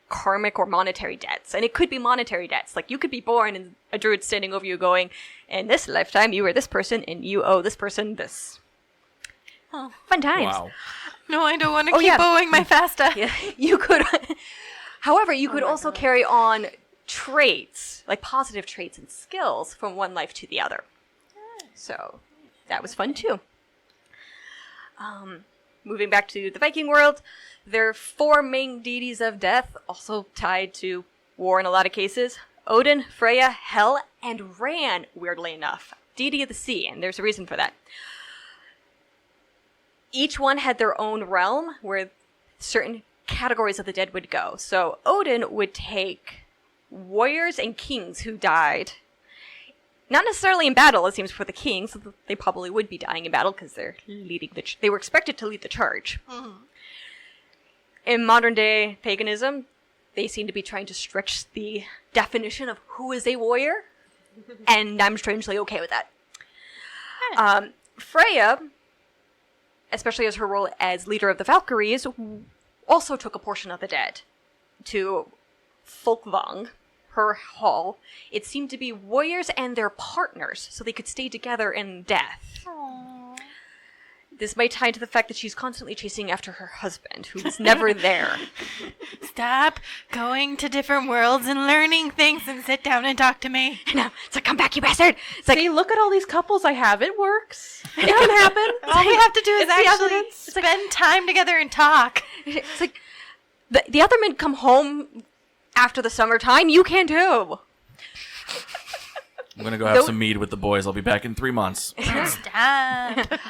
Speaker 4: karmic or monetary debts. And it could be monetary debts. Like, you could be born and a druid standing over you going, in this lifetime you were this person and you owe this person this. Oh, fun times.
Speaker 2: Wow.
Speaker 1: No, I don't want to keep owing my FASTA.
Speaker 4: Yeah, you could. However, you could also carry on traits, like positive traits and skills from one life to the other. So, that was fun too. Moving back to the Viking world, there are 4 main deities of death, also tied to war in a lot of cases. Odin, Freya, Hel, and Ran, weirdly enough. Deity of the sea, and there's a reason for that. Each one had their own realm where certain categories of the dead would go. So Odin would take warriors and kings who died. Not necessarily in battle, it seems, for the kings. They probably would be dying in battle because they're leading they were expected to lead the charge. Mm-hmm. In modern day paganism, they seem to be trying to stretch the definition of who is a warrior, and I'm strangely okay with that. Freya, especially as her role as leader of the Valkyries, also took a portion of the dead to Folkvang, her hall. It seemed to be warriors and their partners, so they could stay together in death.
Speaker 1: Aww.
Speaker 4: This might tie to the fact that she's constantly chasing after her husband, who's never there.
Speaker 1: Stop going to different worlds and learning things and sit down and talk to me.
Speaker 4: No, it's like, come back, you bastard! It's like,
Speaker 3: see, look at all these couples I have. It works. It can happen.
Speaker 1: All we have to do is
Speaker 3: It's the
Speaker 1: actually
Speaker 3: evidence.
Speaker 1: spend time together and talk.
Speaker 4: it's like the other men come home after the summertime. You can too.
Speaker 2: I'm gonna go have some mead with the boys. I'll be back in 3 months.
Speaker 1: Stop.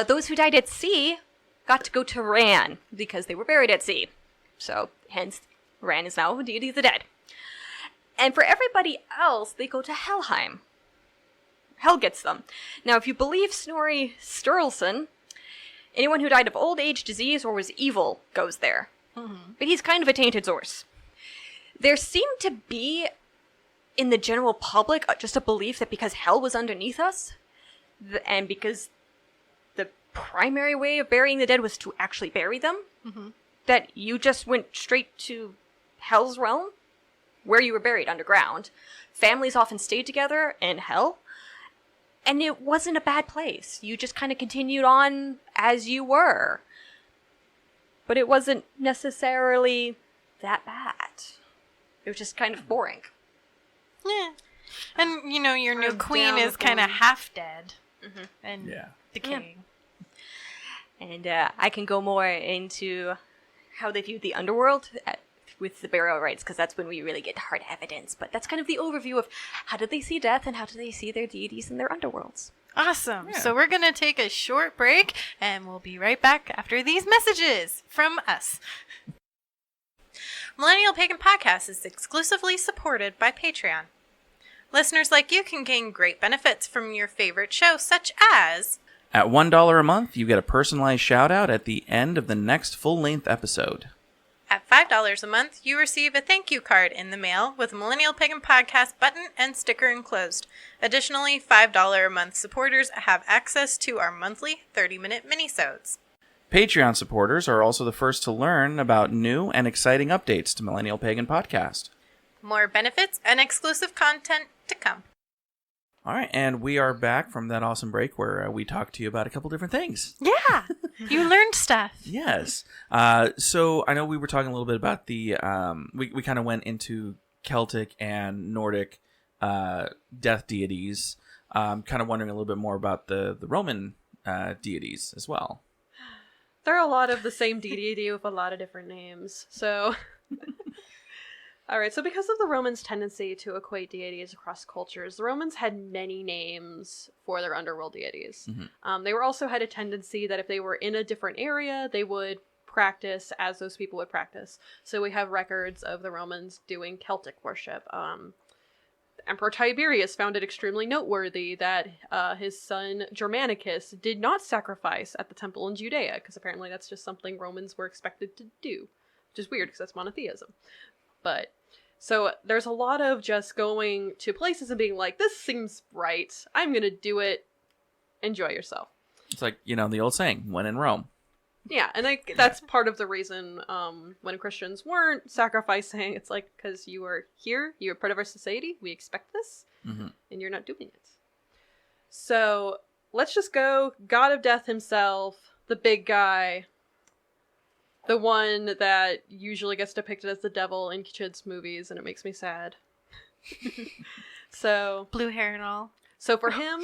Speaker 4: Those who died at sea got to go to Ran because they were buried at sea. So, hence, Ran is now a deity of the dead. And for everybody else, they go to Helheim. Hel gets them. Now, if you believe Snorri Sturluson, anyone who died of old age, disease, or was evil goes there. Mm-hmm. But he's kind of a tainted source. There seemed to be, in the general public, just a belief that because Hel was underneath us, and because the primary way of burying the dead was to actually bury them, mm-hmm. that you just went straight to Hel's realm, where you were buried underground. Families often stayed together in Hel, and it wasn't a bad place. You just kind of continued on as you were. But it wasn't necessarily that bad. It was just kind of boring.
Speaker 1: Yeah. And, you know, your new queen is kind of half dead. Mm-hmm. And decaying.
Speaker 4: Yeah. And I can go more into how they viewed the underworld with the burial rites, because that's when we really get hard evidence. But that's kind of the overview of how did they see death and how do they see their deities in their underworlds.
Speaker 1: Awesome.
Speaker 2: Yeah.
Speaker 1: So we're going to take a short break, and we'll be right back after these messages from us. Millennial Pagan Podcast is exclusively supported by Patreon. Listeners like you can gain great benefits from your favorite show, such as...
Speaker 2: At $1 a month, you get a personalized shout-out at the end of the next full-length episode.
Speaker 1: At $5 a month, you receive a thank you card in the mail with a Millennial Pagan Podcast button and sticker enclosed. Additionally, $5 a month supporters have access to our monthly 30-minute minisodes.
Speaker 2: Patreon supporters are also the first to learn about new and exciting updates to Millennial Pagan Podcast.
Speaker 1: More benefits and exclusive content to come.
Speaker 2: All right, and we are back from that awesome break where we talked to you about a couple different things.
Speaker 1: Yeah, you learned stuff.
Speaker 2: Yes. So I know we were talking a little bit about the, we kind of went into Celtic and Nordic death deities. Kind of wondering a little bit more about the Roman deities as well.
Speaker 3: There are a lot of the same deity with a lot of different names. So, all right. So because of the Romans' tendency to equate deities across cultures, the Romans had many names for their underworld deities. Mm-hmm. They were also had a tendency that if they were in a different area, they would practice as those people would practice. So we have records of the Romans doing Celtic worship. Emperor Tiberius found it extremely noteworthy that his son Germanicus did not sacrifice at the temple in Judea, because apparently that's just something Romans were expected to do, which is weird because that's monotheism. But, so there's a lot of just going to places and being like, this seems right, I'm going to do it, enjoy yourself.
Speaker 2: It's like, you know, the old saying, when in Rome.
Speaker 3: Yeah, and that's part of the reason when Christians weren't sacrificing, it's like, because you are here, you're part of our society, we expect this, mm-hmm. and you're not doing it. So, let's just go, God of Death himself, the big guy, the one that usually gets depicted as the devil in kids' movies, and it makes me sad. So...
Speaker 1: Blue hair and all.
Speaker 3: So for him,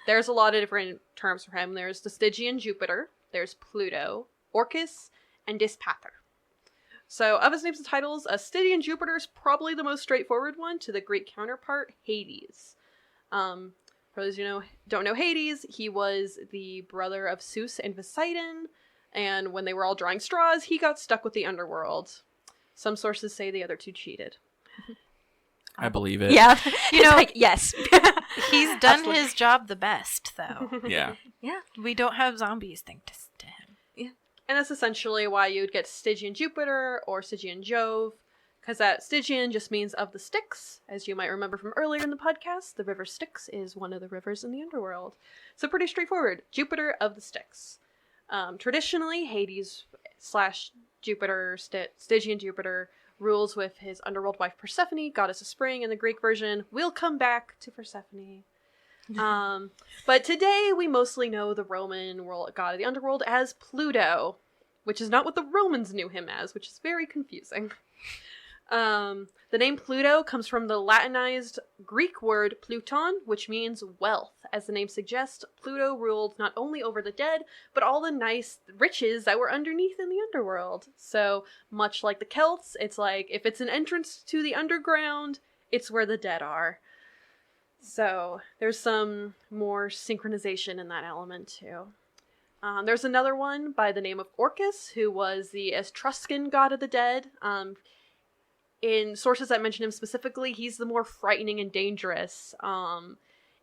Speaker 3: there's a lot of different terms for him. There's the Stygian Jupiter, there's Pluto, Orcus, and Dispater. So of his names and titles, Stygian Jupiter is probably the most straightforward one to the Greek counterpart, Hades. For those who don't know Hades, he was the brother of Zeus and Poseidon, and when they were all drawing straws, he got stuck with the underworld. Some sources say the other two cheated.
Speaker 2: I believe it.
Speaker 4: Yeah.
Speaker 1: Yes. He's done his job the best, though.
Speaker 2: Yeah.
Speaker 4: Yeah.
Speaker 1: We don't have zombies thanks to him.
Speaker 3: Yeah. And that's essentially why you'd get Stygian Jupiter or Stygian Jove, because that Stygian just means of the Styx. As you might remember from earlier in the podcast, the river Styx is one of the rivers in the underworld. So pretty straightforward. Jupiter of the Styx. Traditionally, Hades / Jupiter, Stygian Jupiter, rules with his underworld wife Persephone, goddess of spring in the Greek version. We'll come back to Persephone. But today we mostly know the Roman god of the underworld as Pluto, which is not what the Romans knew him as, which is very confusing. The name Pluto comes from the Latinized Greek word Pluton, which means wealth. As the name suggests, Pluto ruled not only over the dead, but all the nice riches that were underneath in the underworld. So, much like the Celts, it's like, if it's an entrance to the underground, it's where the dead are. So, there's some more synchronization in that element, too. There's another one by the name of Orcus, who was the Etruscan god of the dead. In sources that mention him specifically, he's the more frightening and dangerous.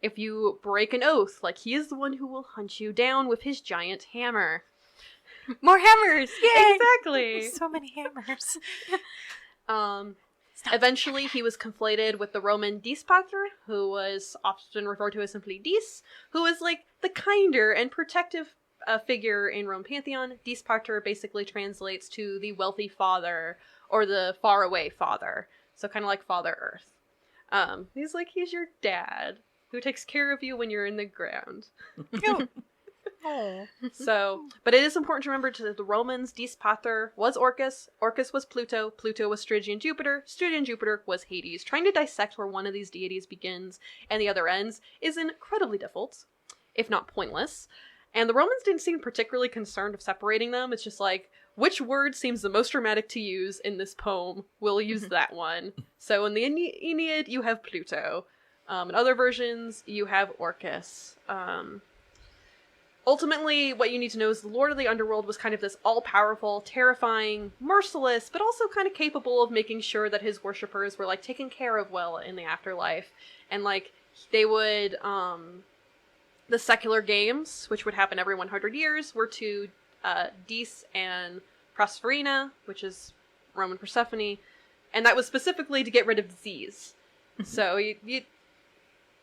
Speaker 3: If you break an oath, like, he is the one who will hunt you down with his giant hammer.
Speaker 4: More hammers! Yay!
Speaker 3: Exactly!
Speaker 1: So many hammers.
Speaker 3: Eventually, he was conflated with the Roman Dispater, who was often referred to as simply Dis, who was, like, the kinder and protective figure in Roman pantheon. Dispater basically translates to the wealthy father, or the faraway father. So kind of like Father Earth. He's your dad, who takes care of you when you're in the ground.
Speaker 1: Oh.
Speaker 3: So, but it is important to remember to the Romans, Dispater was Orcus, Orcus was Pluto, Pluto was Stygian Jupiter was Hades. Trying to dissect where one of these deities begins and the other ends is incredibly difficult, if not pointless. And the Romans didn't seem particularly concerned of separating them. It's just like, which word seems the most dramatic to use in this poem? We'll use that one. So in the Aeneid, you have Pluto. In other versions, you have Orcus. Ultimately, what you need to know is the Lord of the Underworld was kind of this all-powerful, terrifying, merciless, but also kind of capable of making sure that his worshippers were, like, taken care of well in the afterlife. And, like, they would, the secular games, which would happen every 100 years, were to Dis and Proserpina, which is Roman Persephone, and that was specifically to get rid of disease. So you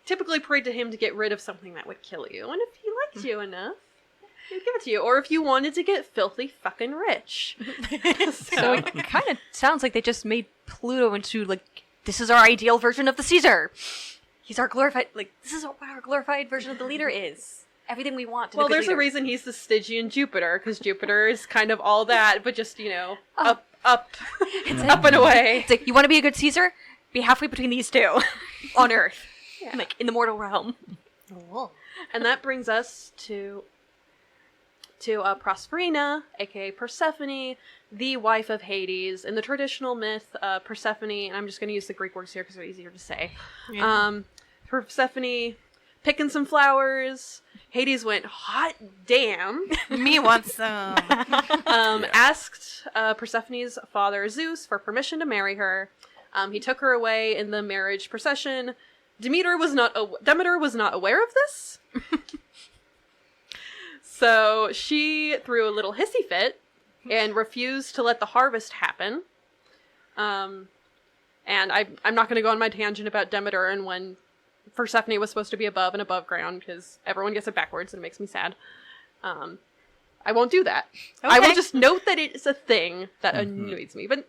Speaker 3: typically prayed to him to get rid of something that would kill you, and if he liked you enough, he'd give it to you. Or if you wanted to get filthy fucking rich.
Speaker 4: So it kind of sounds like they just made Pluto into, like, this is our ideal version of the Caesar. He's our glorified, like, this is what our glorified version of the leader is. Everything we want.
Speaker 3: Well, there's a reason he's the Stygian Jupiter, because Jupiter is kind of all that, but just, up and away.
Speaker 4: It's like, you want to be a good Caesar? Be halfway between these two on Earth. Yeah. Like, in the mortal realm.
Speaker 1: Oh.
Speaker 3: And that brings us to Proserpina, aka Persephone, the wife of Hades. In the traditional myth, Persephone, and I'm just going to use the Greek words here because they're easier to say. Yeah. Persephone picking some flowers. Hades went, hot damn.
Speaker 1: Me wants some.
Speaker 3: Asked Persephone's father Zeus for permission to marry her. He took her away in the marriage procession. Demeter was not aware of this. So she threw a little hissy fit and refused to let the harvest happen. And I'm not going to go on my tangent about Demeter and when Persephone was supposed to be above and above ground, because everyone gets it backwards and it makes me sad. I won't do that. Okay. I will just note that it's a thing that annoys me. But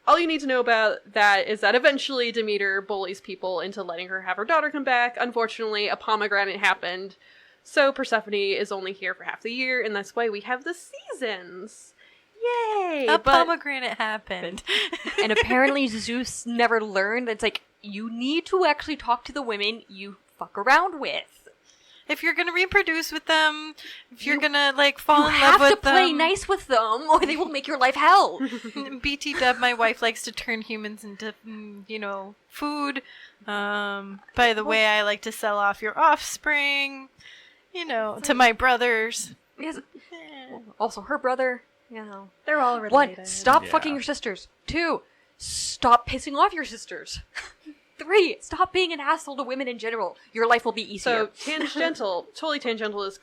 Speaker 3: all you need to know about that is that eventually Demeter bullies people into letting her have her daughter come back. Unfortunately, a pomegranate happened. So Persephone is only here for half the year, and that's why we have the seasons. Yay!
Speaker 1: A pomegranate happened.
Speaker 4: And apparently Zeus never learned. It's like, you need to actually talk to the women. You fuck around with.
Speaker 1: If you're gonna reproduce with them, if you're gonna like fall in love
Speaker 4: have
Speaker 1: with
Speaker 4: to play
Speaker 1: them,
Speaker 4: nice with them, or they will make your life hell.
Speaker 1: BT Dub, my wife likes to turn humans into, food. By the way, I like to sell off your offspring, to my brothers.
Speaker 4: Yes. Also, her brother.
Speaker 3: They're all related.
Speaker 4: 1, stop fucking your sisters. 2, stop pissing off your sisters. 3, stop being an asshole to women in general. Your life will be easier.
Speaker 3: So, totally tangential to this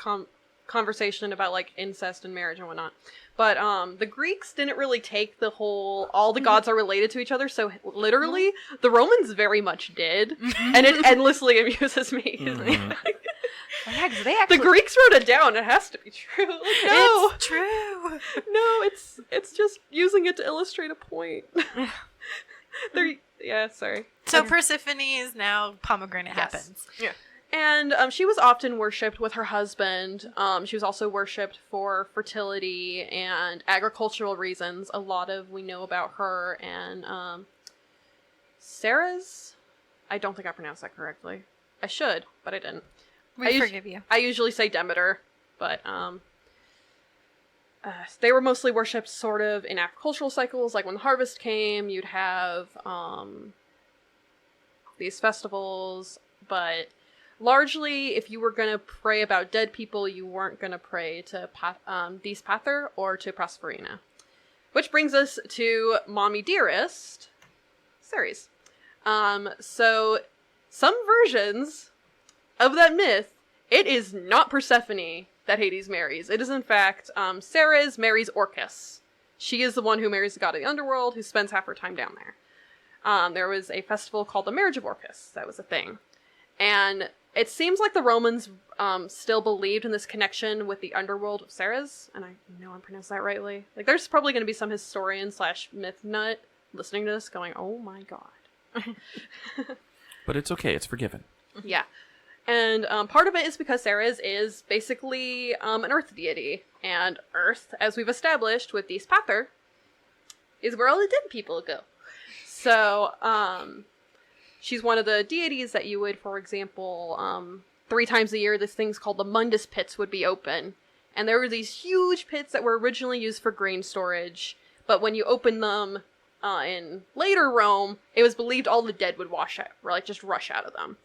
Speaker 3: conversation about, like, incest and marriage and whatnot. But, the Greeks didn't really take the whole, all the gods are related to each other, so literally, the Romans very much did. And it endlessly amuses me.
Speaker 4: Yeah, 'cause they actually...
Speaker 3: The Greeks wrote it down, it has to be true. Like, no!
Speaker 1: It's true!
Speaker 3: No, it's just using it to illustrate a point. Sorry.
Speaker 1: So Persephone is now pomegranate happens.
Speaker 3: Yeah. And she was often worshipped with her husband. She was also worshipped for fertility and agricultural reasons. A lot of we know about her and Ceres. I don't think I pronounced that correctly. I should, but I didn't.
Speaker 1: We forgive you.
Speaker 3: I usually say Demeter, but they were mostly worshipped sort of in agricultural cycles. Like when the harvest came, you'd have these festivals, but largely, if you were going to pray about dead people, you weren't going to pray to Dis Pater or to Proserpina. Which brings us to Mommy Dearest, Ceres. So, some versions of that myth, it is not Persephone that Hades marries. It is, in fact, Ceres marries Orcus. She is the one who marries the god of the underworld, who spends half her time down there. There was a festival called the Marriage of Orcus. That was a thing. And it seems like the Romans still believed in this connection with the underworld of Ceres. And I know I'm pronouncing that rightly. Like, there's probably going to be some historian / myth nut listening to this going, oh my god.
Speaker 2: But it's okay. It's forgiven.
Speaker 3: Yeah. And part of it is because Ceres is basically an earth deity. And Earth, as we've established with Dis Pater, is where all the dead people go. So, she's one of the deities that you would, for example, 3 times a year, this thing's called the Mundus Pits would be open. And there were these huge pits that were originally used for grain storage. But when you open them in later Rome, it was believed all the dead would wash out, or like just rush out of them.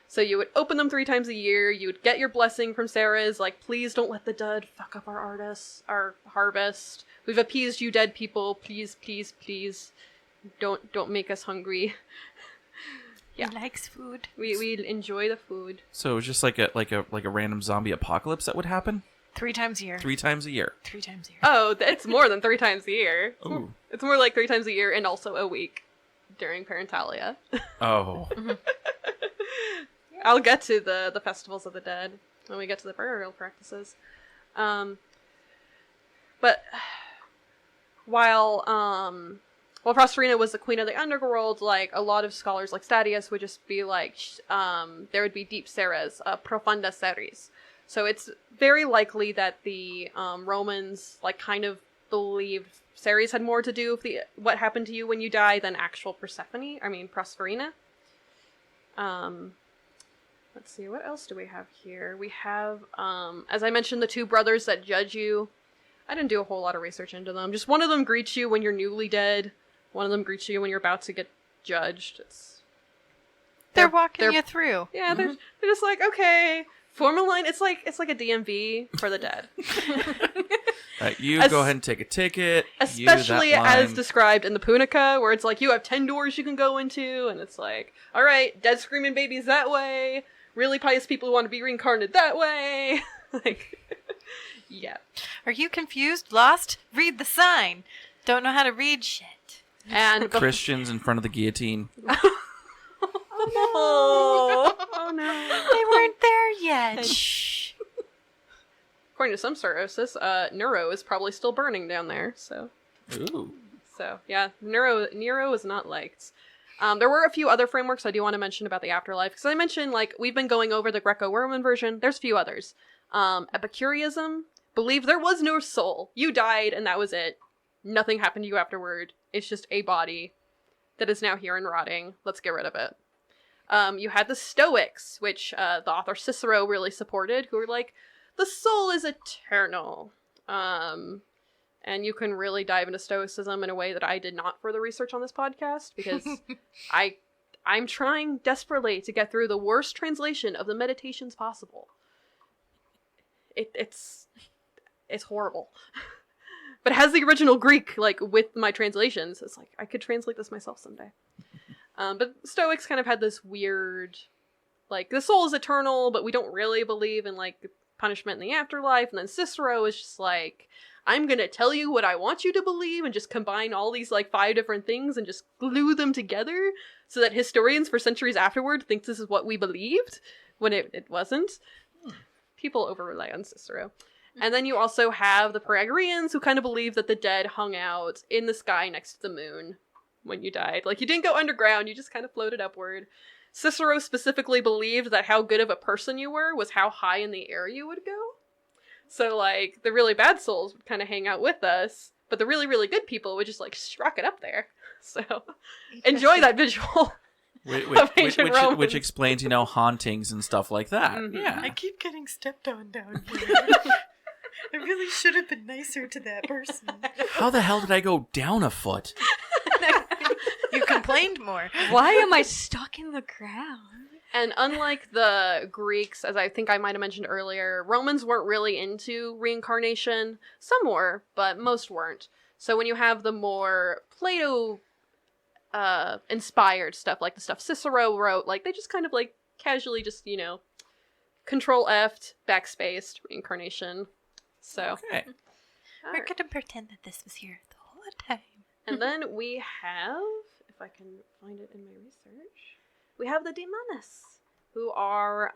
Speaker 3: So you would open them 3 times a year, you would get your blessing from Ceres, like, please don't let the dead fuck up our harvest. We've appeased you dead people, please, please, please. Don't make us hungry. Yeah.
Speaker 1: He likes food.
Speaker 3: We enjoy the food.
Speaker 2: So it was just like a random zombie apocalypse that would happen?
Speaker 1: 3 times a year.
Speaker 2: 3 times a year.
Speaker 1: 3 times a year.
Speaker 3: Oh, it's more than 3 times a year.
Speaker 2: Ooh.
Speaker 3: It's more like 3 times a year and also a week during Parentalia.
Speaker 2: Oh.
Speaker 3: I'll get to the festivals of the dead when we get to the burial practices. But while Proserpina was the queen of the underworld, like, a lot of scholars like Stadius would just be like, there would be deep Ceres, profunda Ceres. So it's very likely that the Romans, like, kind of believed Ceres had more to do with what happened to you when you die than actual Proserpina. Let's see, what else do we have here? We have, as I mentioned, the 2 brothers that judge you. I didn't do a whole lot of research into them. Just one of them greets you when you're newly dead. One of them greets you when you're about to get judged.
Speaker 1: They're walking you through.
Speaker 3: Yeah, they're just like, okay, form a line. It's like a DMV for the dead.
Speaker 2: Go ahead and take a ticket.
Speaker 3: Especially as described in the Punica, where it's like, you have 10 doors you can go into, and it's like, all right, dead screaming babies that way. Really pious people who want to be reincarnated that way. Like, yeah.
Speaker 1: Are you confused? Lost? Read the sign. Don't know how to read shit.
Speaker 3: And
Speaker 2: Christians in front of the guillotine.
Speaker 3: Oh no.
Speaker 1: They weren't there yet. Shh.
Speaker 3: According to some sources, Nero is probably still burning down there, so.
Speaker 2: Ooh.
Speaker 3: So, yeah, Nero is not liked. There were a few other frameworks I do want to mention about the afterlife, because I mentioned, like, we've been going over the Greco-Roman version. There's a few others. Epicureanism believed there was no soul. You died, and that was it. Nothing happened to you afterward. It's just a body that is now here and rotting. Let's get rid of it. You had the Stoics, which the author Cicero really supported, who were like, the soul is eternal. And you can really dive into Stoicism in a way that I did not for the research on this podcast, because I'm trying desperately to get through the worst translation of the Meditations possible. It's horrible. But it has the original Greek, like, with my translations. It's like, I could translate this myself someday. But Stoics kind of had this weird, like, the soul is eternal, but we don't really believe in, like, punishment in the afterlife. And then Cicero is just like, I'm gonna tell you what I want you to believe and just combine all these, like, 5 different things and just glue them together so that historians for centuries afterward think this is what we believed when it wasn't. People over-rely on Cicero. And then you also have the Pythagoreans, who kind of believe that the dead hung out in the sky next to the moon when you died. Like, you didn't go underground, you just kind of floated upward. Cicero specifically believed that how good of a person you were was how high in the air you would go. So, like, the really bad souls would kind of hang out with us, but the really, really good people would just, like, rocket up there. So, enjoy that visual.
Speaker 2: Which explains, you know, hauntings and stuff like that.
Speaker 3: Mm-hmm.
Speaker 2: Yeah.
Speaker 1: I keep getting stepped on down here. I really should have been nicer to that person.
Speaker 2: How the hell did I go down a foot?
Speaker 1: You complained more.
Speaker 4: Why am I stuck in the ground?
Speaker 3: And unlike the Greeks, as I think I might have mentioned earlier, Romans weren't really into reincarnation. Some were, but most weren't. So when you have the more Plato inspired stuff, like the stuff Cicero wrote, like, they just kind of, like, casually just, you know, Control F, backspaced, reincarnation. So.
Speaker 2: Okay.
Speaker 1: We're going to pretend that this was here the whole time.
Speaker 3: And then we have, if I can find it in my research, we have the Demones, who are,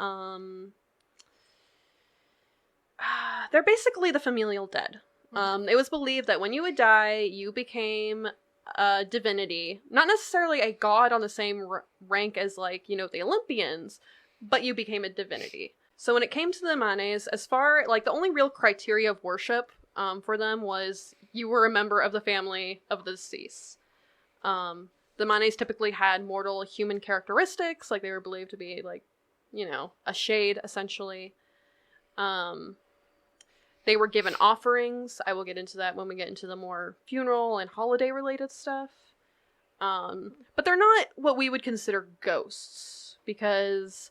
Speaker 3: they're basically the familial dead. It was believed that when you would die, you became a divinity, not necessarily a god on the same rank as, like, you know, the Olympians, but you became a divinity. So when it came to the Manes, as far, like, the only real criteria of worship for them was you were a member of the family of the deceased. The Manes typically had mortal human characteristics, like, they were believed to be, like, you know, a shade, essentially. They were given offerings. I will get into that when we get into the more funeral and holiday-related stuff. But they're not what we would consider ghosts, because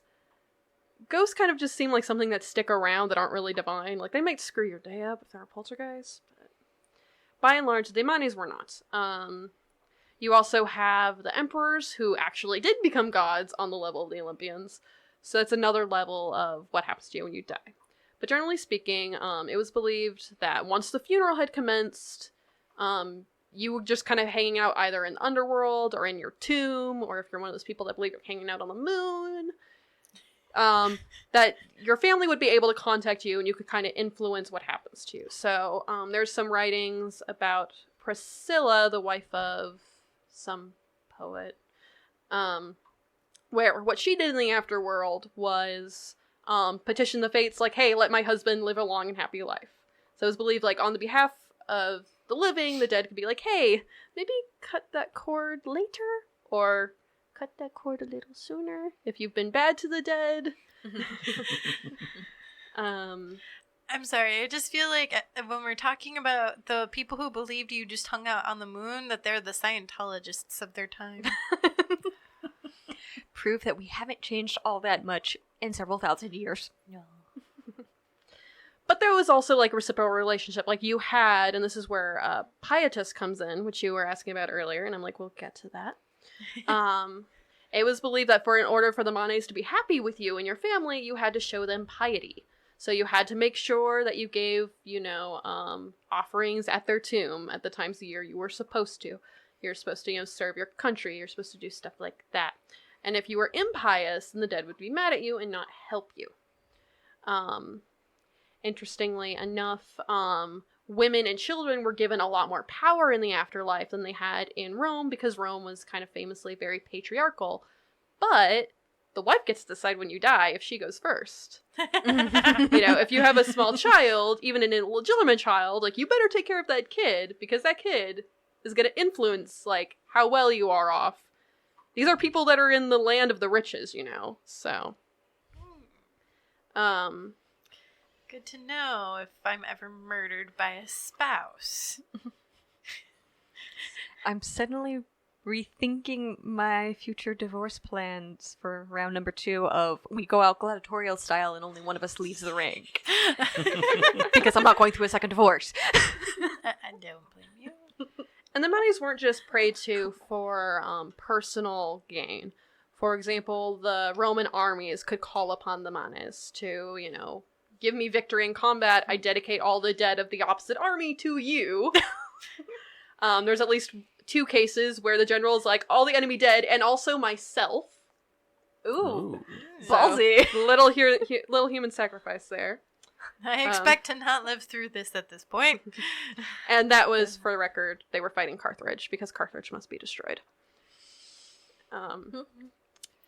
Speaker 3: ghosts kind of just seem like something that stick around that aren't really divine. Like, they might screw your day up if they're a poltergeist, but by and large, the Manes were not. You also have the emperors, who actually did become gods on the level of the Olympians. So that's another level of what happens to you when you die. But generally speaking, it was believed that once the funeral had commenced, you were just kind of hanging out either in the underworld or in your tomb, or if you're one of those people that believe you're hanging out on the moon, that your family would be able to contact you and you could kind of influence what happens to you. So there's some writings about Priscilla, the wife of some poet, where what she did in the afterworld was petition the fates, like, hey, let my husband live a long and happy life. So it was believed, like, on the behalf of the living, the dead could be like, hey, maybe cut that cord later, or cut that cord a little sooner if you've been bad to the dead.
Speaker 1: I'm sorry, I just feel like when we're talking about the people who believed you just hung out on the moon, that they're the Scientologists of their time.
Speaker 4: Proof that we haven't changed all that much in several thousand years.
Speaker 1: No.
Speaker 3: But there was also, like, reciprocal relationship. Like, you had, and this is where pietas comes in, which you were asking about earlier, and I'm like, we'll get to that. It was believed that in order for the Manes to be happy with you and your family, you had to show them piety. So you had to make sure that you gave, you know, offerings at their tomb at the times of the year you were supposed to. You're supposed to, you know, serve your country. You're supposed to do stuff like that. And if you were impious, then the dead would be mad at you and not help you. Interestingly enough, women and children were given a lot more power in the afterlife than they had in Rome, because Rome was kind of famously very patriarchal. But the wife gets to decide when you die if she goes first. You know, if you have a small child, even an illegitimate child, like, you better take care of that kid, because that kid is going to influence, like, how well you are off These are people that are in the land of the riches, so.
Speaker 1: Good to know if I'm ever murdered by a spouse.
Speaker 4: I'm suddenly rethinking my future divorce plans for round number 2 of we go out gladiatorial style and only one of us leaves the ring. Because I'm not going through a second divorce.
Speaker 1: I don't blame you.
Speaker 3: And the Manes weren't just prayed to for personal gain. For example, the Roman armies could call upon the Manes to, give me victory in combat. I dedicate all the dead of the opposite army to you. There's at least 2 cases where the general is like, all the enemy dead, and also myself.
Speaker 4: Ooh.
Speaker 3: So,
Speaker 4: Ballsy.
Speaker 3: little human sacrifice there.
Speaker 1: I expect to not live through this at this point.
Speaker 3: And that was, for the record, they were fighting Carthage, because Carthage must be destroyed.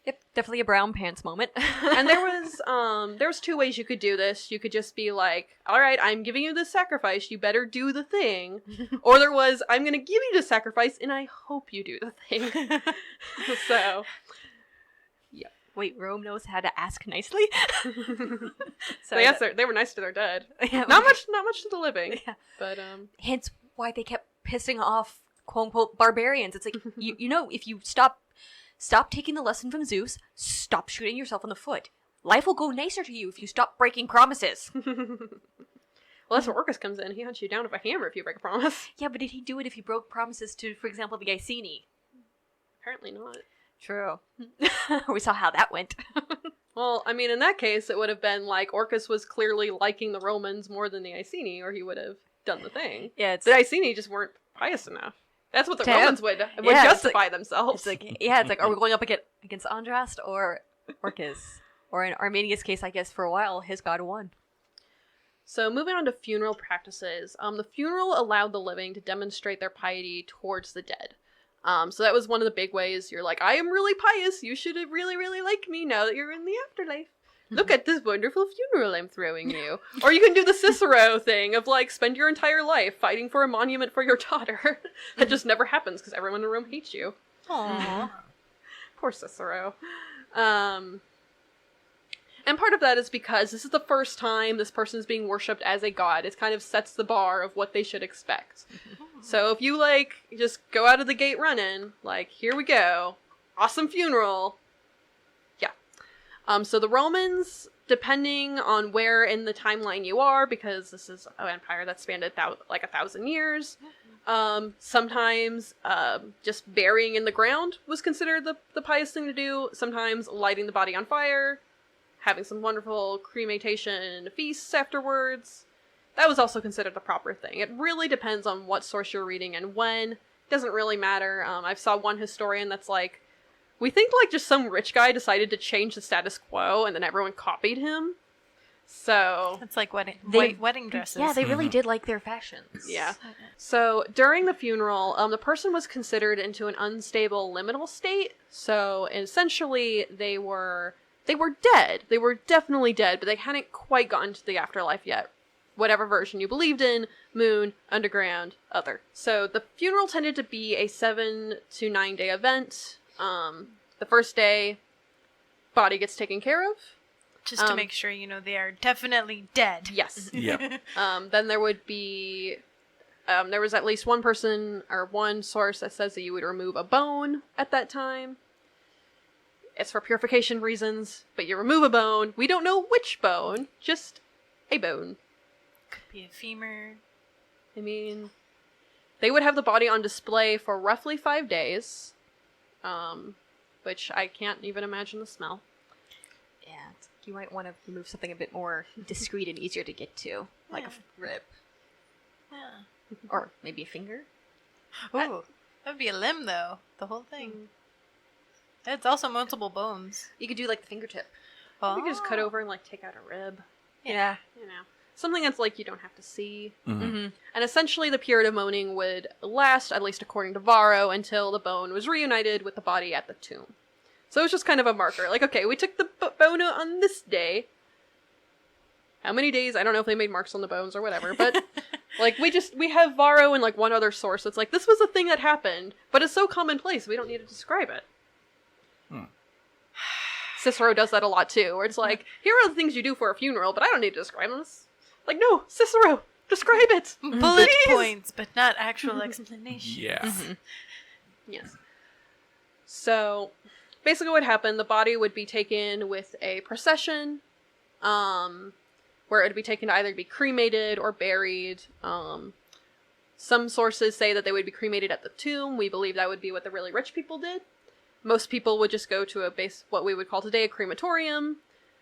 Speaker 4: Yep, definitely a brown pants moment.
Speaker 3: And there was 2 ways you could do this. You could just be like, all right, I'm giving you this sacrifice, you better do the thing. Or there was, I'm going to give you the sacrifice, and I hope you do the thing. So, yeah.
Speaker 4: Wait, Rome knows how to ask nicely?
Speaker 3: So yes, they were nice to their dead.
Speaker 4: Yeah,
Speaker 3: not much to the living.
Speaker 4: Yeah.
Speaker 3: But,
Speaker 4: hence why they kept pissing off, quote-unquote, barbarians. It's like, if you stop taking the lesson from Zeus, stop shooting yourself in the foot. Life will go nicer to you if you stop breaking promises.
Speaker 3: Well, that's where Orcus comes in. He hunts you down with a hammer if you break a promise.
Speaker 4: Yeah, but did he do it if he broke promises to, for example, the Iceni?
Speaker 3: Apparently not.
Speaker 4: True. We saw how that went.
Speaker 3: Well, I mean, in that case, it would have been like Orcus was clearly liking the Romans more than the Iceni, or he would have done the thing.
Speaker 4: Yeah,
Speaker 3: the Iceni just weren't pious enough. That's what the
Speaker 4: Damn.
Speaker 3: Romans would
Speaker 4: Yeah,
Speaker 3: justify themselves.
Speaker 4: It's like, are we going up against Andraste or Orcus? Or in Arminius' case, I guess, for a while, his god won.
Speaker 3: So moving on to funeral practices. The funeral allowed the living to demonstrate their piety towards the dead. So that was one of the big ways. You're like, I am really pious. You should really, really like me now that you're in the afterlife. Look at this wonderful funeral I'm throwing you. Or you can do the Cicero thing of like, spend your entire life fighting for a monument for your daughter. That just never happens because everyone in Rome hates you.
Speaker 1: Aww.
Speaker 3: Poor Cicero. And part of that is because this is the first time this person is being worshipped as a god. It kind of sets the bar of what they should expect. So if you, just go out of the gate running, here we go. Awesome funeral. Yeah. So the Romans, depending on where in the timeline you are, because this is an empire that spanned 1,000 years, sometimes just burying in the ground was considered the pious thing to do. Sometimes lighting the body on fire, having some wonderful cremation feasts afterwards. That was also considered the proper thing. It really depends on what source you're reading and when. It doesn't really matter. I saw one historian that's like, we think just some rich guy decided to change the status quo and then everyone copied him. So
Speaker 1: It's like wedding dresses.
Speaker 4: Yeah, they really did like their fashions.
Speaker 3: yeah. So during the funeral, the person was considered into an unstable liminal state. So essentially they were dead. They were definitely dead, but they hadn't quite gotten to the afterlife yet. Whatever version you believed in, moon, underground, other. So the funeral tended to be a 7 to 9 day event. The first day, body gets taken care of.
Speaker 1: Just to make sure, they are definitely dead.
Speaker 3: Yes.
Speaker 2: Yeah.
Speaker 3: Then there would be, there was at least one person or one source that says that you would remove a bone at that time. It's for purification reasons, but you remove a bone. We don't know which bone, just a bone.
Speaker 1: Could be a femur.
Speaker 3: I mean, they would have the body on display for roughly 5 days, which I can't even imagine the smell.
Speaker 4: Yeah, you might want to remove something a bit more discreet and easier to get to, like a rib.
Speaker 1: Yeah.
Speaker 4: Or maybe a finger.
Speaker 1: Ooh, that would be a limb, though. The whole thing. It's also multiple bones.
Speaker 4: You could do the fingertip.
Speaker 3: You could just cut over and take out a rib.
Speaker 4: Yeah.
Speaker 3: Something that's you don't have to see.
Speaker 4: Mm-hmm.
Speaker 3: And essentially the period of mourning would last, at least according to Varro, until the bone was reunited with the body at the tomb. So it was just kind of a marker. Okay, we took the bone on this day. How many days? I don't know if they made marks on the bones or whatever, but we have Varro and one other source that's this was a thing that happened, but it's so commonplace we don't need to describe it. Cicero does that a lot too, where it's like, here are the things you do for a funeral, but I don't need to describe them. Like, no, Cicero, describe it!
Speaker 1: Bullet
Speaker 3: please!
Speaker 1: points, but not actual explanation.
Speaker 2: Yes.
Speaker 3: Yes. So, basically what happened, the body would be taken with a procession, where it would be taken to either be cremated or buried. Some sources say that they would be cremated at the tomb. We believe that would be what the really rich people did. Most people would just go to what we would call today a crematorium,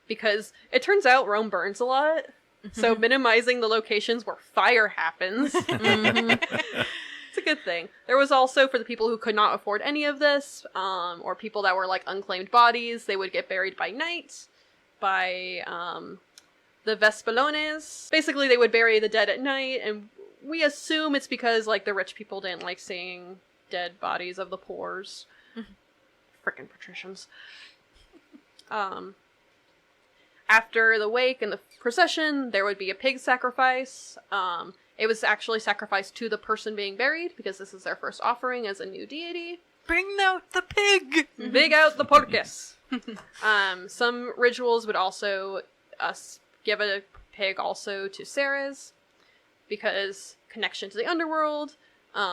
Speaker 3: because it turns out Rome burns a lot. So minimizing the locations where fire happens. It's a good thing. There was also, for the people who could not afford any of this, or people that were like unclaimed bodies, they would get buried by night by the Vespalones. Basically, they would bury the dead at night, and we assume it's because like the rich people didn't like seeing dead bodies of the poors. Frickin' patricians. After the wake and the procession, there would be a pig sacrifice. It was actually sacrificed to the person being buried, because this is their first offering as a new deity.
Speaker 1: Bring out the pig!
Speaker 3: Big out the porcus! Some rituals would also give a pig also to Ceres, because connection to the underworld.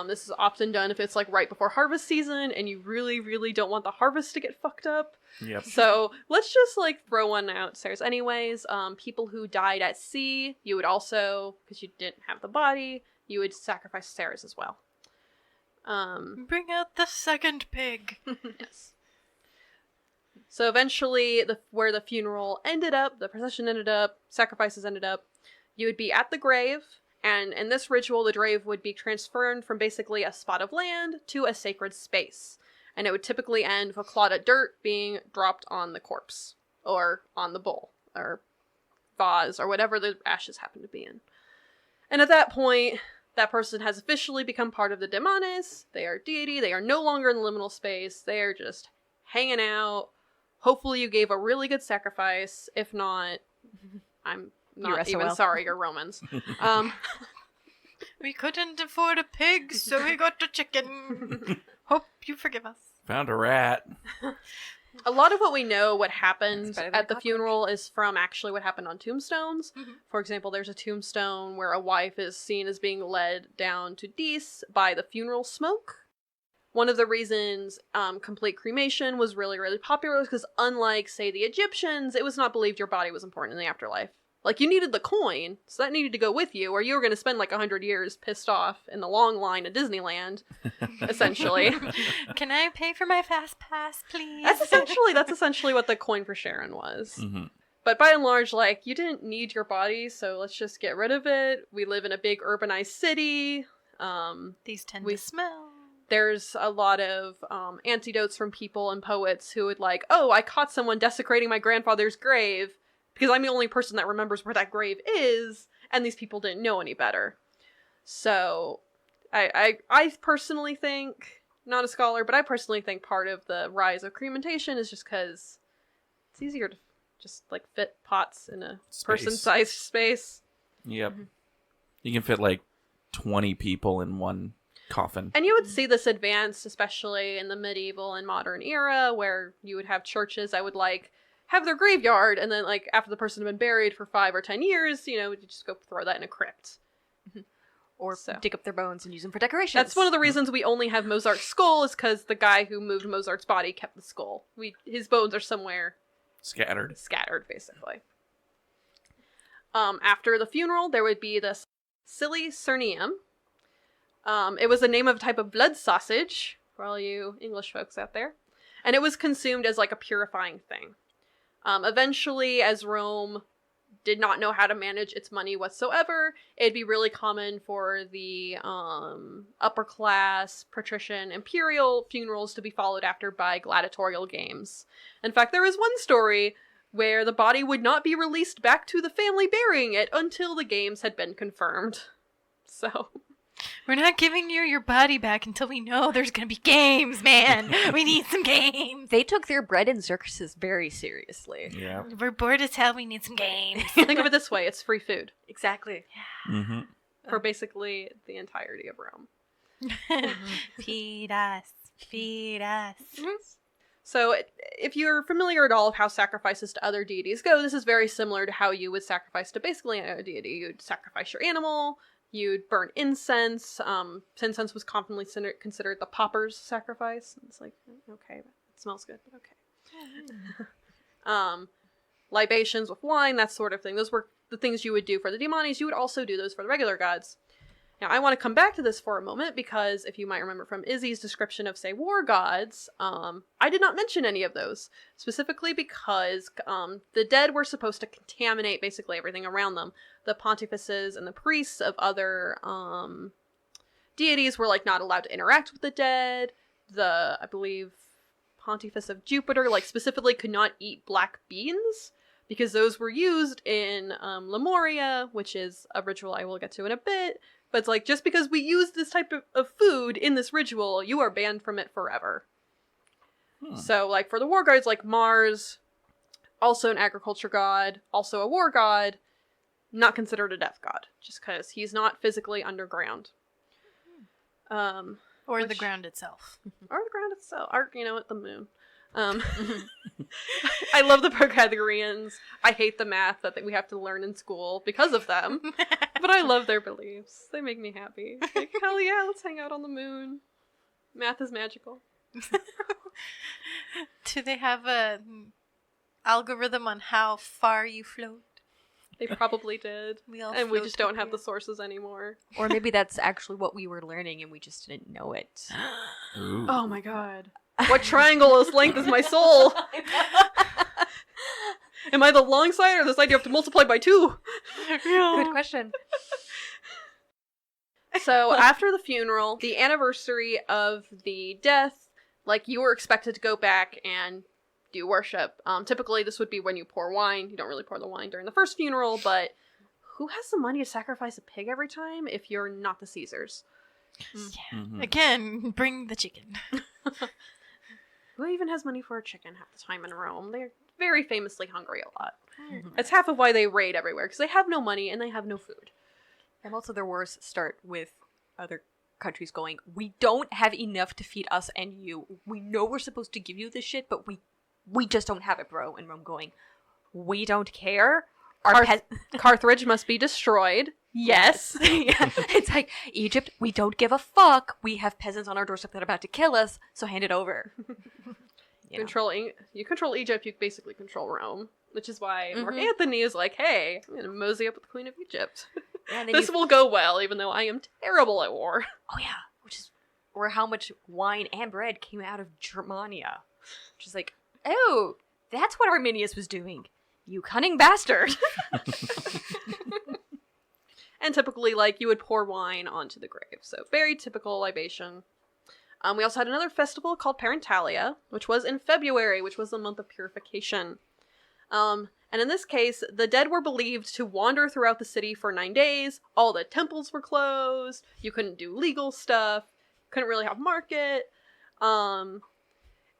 Speaker 3: This is often done if it's like right before harvest season and you really, really don't want the harvest to get fucked up.
Speaker 2: Yep.
Speaker 3: So let's just like throw one out, Ceres. Anyways, people who died at sea, you would also, because you didn't have the body, you would sacrifice Ceres as well.
Speaker 1: Bring out the second pig.
Speaker 3: Yes. So eventually, where the funeral ended up, the procession ended up, sacrifices ended up, you would be at the grave. And in this ritual, the grave would be transferred from basically a spot of land to a sacred space. And it would typically end with a clod of dirt being dropped on the corpse, or on the bowl, or vase, or whatever the ashes happen to be in. And at that point, that person has officially become part of the Daemones. They are deity. They are no longer in the liminal space. They are just hanging out. Hopefully you gave a really good sacrifice. If not, I'm not even sorry, you're Romans.
Speaker 1: We couldn't afford a pig, so we got a chicken. Hope you forgive us.
Speaker 2: Found a rat.
Speaker 3: A lot of what we know what happened at the funeral is from actually what happened on tombstones. For example, there's a tombstone where a wife is seen as being led down to Dis by the funeral smoke. One of the reasons complete cremation was really, really popular was because unlike, say, the Egyptians, it was not believed your body was important in the afterlife. Like, you needed the coin, so that needed to go with you, or you were going to spend like 100 years pissed off in the long line at Disneyland, essentially.
Speaker 1: Can I pay for my fast pass, please?
Speaker 3: That's essentially what the coin for Sharon was. But by and large, like, you didn't need your body, so let's just get rid of it. We live in a big urbanized city.
Speaker 1: These tend to smell.
Speaker 3: There's a lot of anecdotes from people and poets who would like, oh, I caught someone desecrating my grandfather's grave, because I'm the only person that remembers where that grave is, and these people didn't know any better. So, I personally think, not a scholar, but I personally think part of the rise of cremation is just because it's easier to just, like, fit pots in a person-sized space.
Speaker 2: Yep. You can fit, like, 20 people in one coffin.
Speaker 3: And you would see this advance, especially in the medieval and modern era, where you would have churches that would, like, have their graveyard, and then, like, after the person had been buried for 5 or 10 years, you know, you just go throw that in a crypt.
Speaker 4: Or dig up their bones and use them for decorations.
Speaker 3: That's one of the reasons we only have Mozart's skull, is because the guy who moved Mozart's body kept the skull. His bones are somewhere
Speaker 2: Scattered, basically.
Speaker 3: After the funeral, there would be the Silly-Cernium. It was the name of a type of blood sausage, for all you English folks out there. And it was consumed as, like, a purifying thing. Eventually, as Rome did not know how to manage its money whatsoever, it'd be really common for the upper class, patrician, imperial funerals to be followed after by gladiatorial games. In fact, there is one story where the body would not be released back to the family burying it until the games had been confirmed. So...
Speaker 1: We're not giving you your body back until we know there's going to be games, man. We need some games.
Speaker 4: They took their bread and circuses very seriously.
Speaker 2: Yeah.
Speaker 1: We're bored as hell. We need some games.
Speaker 3: Think of it this way. It's free food.
Speaker 4: Exactly.
Speaker 2: Mm-hmm.
Speaker 3: For basically the entirety of Rome.
Speaker 1: Feed us. Feed us.
Speaker 3: So if you're familiar at all of how sacrifices to other deities go, this is very similar to how you would sacrifice to basically a deity. You'd sacrifice your animal, you'd burn incense. Incense was commonly considered the pauper's sacrifice. It's like, okay, it smells good, but okay. Libations with wine, that sort of thing. Those were the things you would do for the daimones. You would also do those for the regular gods. Now, I want to come back to this for a moment because if you might remember from Izzy's description of, say, war gods, I did not mention any of those, specifically because the dead were supposed to contaminate basically everything around them. The pontifices and the priests of other deities were, like, not allowed to interact with the dead. I believe, pontifice of Jupiter, like, specifically could not eat black beans because those were used in Lemuria, which is a ritual I will get to in a bit. But it's like, just because we use this type of food in this ritual, you are banned from it forever. So, like, for the war gods, like Mars, also an agriculture god, also a war god, not considered a death god, just because he's not physically underground.
Speaker 1: Or the ground itself.
Speaker 3: Or the ground itself. Or, the moon. I love the Pythagoreans. I hate the math that we have to learn in school because of them. But I love their beliefs. They make me happy. Like, hell yeah, let's hang out on the moon. Math is magical.
Speaker 1: Do they have a algorithm on how far you float?
Speaker 3: They probably did. We just don't have the sources anymore.
Speaker 4: Or maybe that's actually what we were learning and we just didn't know it.
Speaker 2: Ooh.
Speaker 3: Oh my god. What triangle's length is my soul? Am I the long side or the side you have to multiply by 2?
Speaker 4: Good question.
Speaker 3: So after the funeral, the anniversary of the death, like, you were expected to go back and do worship. Typically this would be when you pour wine. You don't really pour the wine during the first funeral, but who has the money to sacrifice a pig every time if you're not the Caesars?
Speaker 1: Yeah. Mm-hmm. Again, bring the chicken.
Speaker 3: Who even has money for a chicken half the time in Rome? They're very famously hungry a lot.
Speaker 1: Mm-hmm.
Speaker 3: It's half of why they raid everywhere, because they have no money and they have no food.
Speaker 4: And also their wars start with other countries going, we don't have enough to feed us and you. We know we're supposed to give you this shit, but we just don't have it, bro. And Rome going, we don't care.
Speaker 3: Carthage must be destroyed. Yes.
Speaker 4: Yeah. It's like, Egypt, we don't give a fuck. We have peasants on our doorstep that are about to kill us, so hand it over.
Speaker 3: You control Egypt, you basically control Rome. Which is why Mark Antony is like, hey, I'm gonna mosey up with the Queen of Egypt. Yeah, this will go well, even though I am terrible at war.
Speaker 4: Oh yeah, or how much wine and bread came out of Germania. Which is like, oh, that's what Arminius was doing. You cunning bastard.
Speaker 3: And typically, like, you would pour wine onto the grave. So, very typical libation. We also had another festival called Parentalia, which was in February, which was the month of purification. And in this case, the dead were believed to wander throughout the city for 9 days. All the temples were closed. You couldn't do legal stuff. Couldn't really have market. And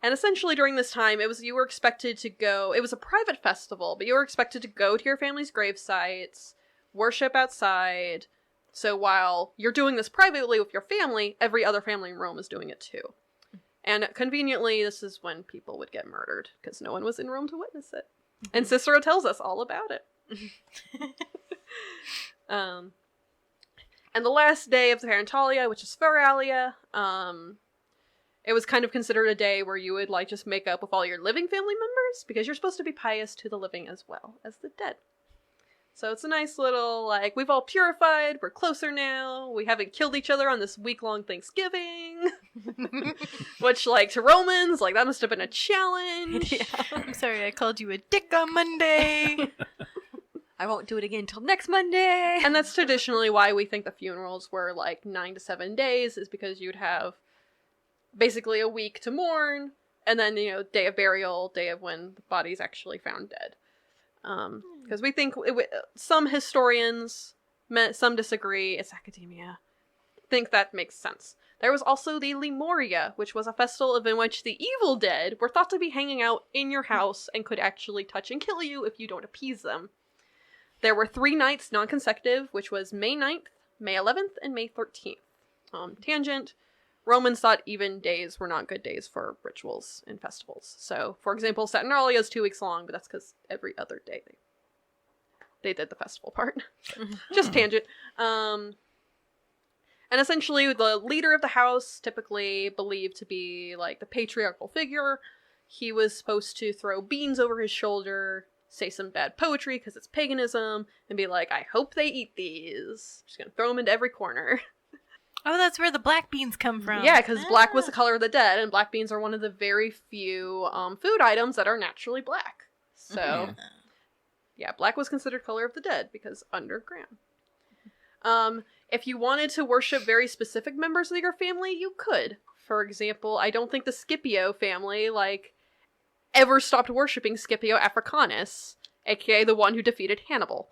Speaker 3: essentially during this time, you were expected to go, it was a private festival, but you were expected to go to your family's grave sites, worship outside. So while you're doing this privately with your family, every other family in Rome is doing it too. And conveniently, this is when people would get murdered, because no one was in Rome to witness it. And Cicero tells us all about it. And the last day of the Parentalia, which is Feralia, it was kind of considered a day where you would, like, just make up with all your living family members, because you're supposed to be pious to the living as well as the dead. So it's a nice little, like, we've all purified, we're closer now, we haven't killed each other on this week-long Thanksgiving. Which, like, to Romans, like, that must have been a challenge.
Speaker 1: Yeah. I'm sorry, I called you a dick on Monday.
Speaker 4: I won't do it again until next Monday.
Speaker 3: And that's traditionally why we think the funerals were, like, 9 to 7 days, is because you'd have basically a week to mourn, and then, day of burial, day of when the body's actually found dead. Because we think, some historians, some disagree, it's academia, think that makes sense. There was also the Lemuria, which was a festival in which the evil dead were thought to be hanging out in your house and could actually touch and kill you if you don't appease them. There were 3 nights non-consecutive, which was May 9th, May 11th, and May 13th. Tangent, Romans thought even days were not good days for rituals and festivals. So, for example, Saturnalia is 2 weeks long, but that's because every other day they did the festival part. Just tangent. And essentially, the leader of the house, typically believed to be like the patriarchal figure, he was supposed to throw beans over his shoulder, say some bad poetry because it's paganism, and be like, I hope they eat these. Just gonna throw them into every corner.
Speaker 1: Oh, that's where the black beans come from.
Speaker 3: Yeah, because black was the color of the dead, and black beans are one of the very few food items that are naturally black. So, yeah, black was considered color of the dead because underground. If you wanted to worship very specific members of your family, you could. For example, I don't think the Scipio family, ever stopped worshipping Scipio Africanus, aka the one who defeated Hannibal.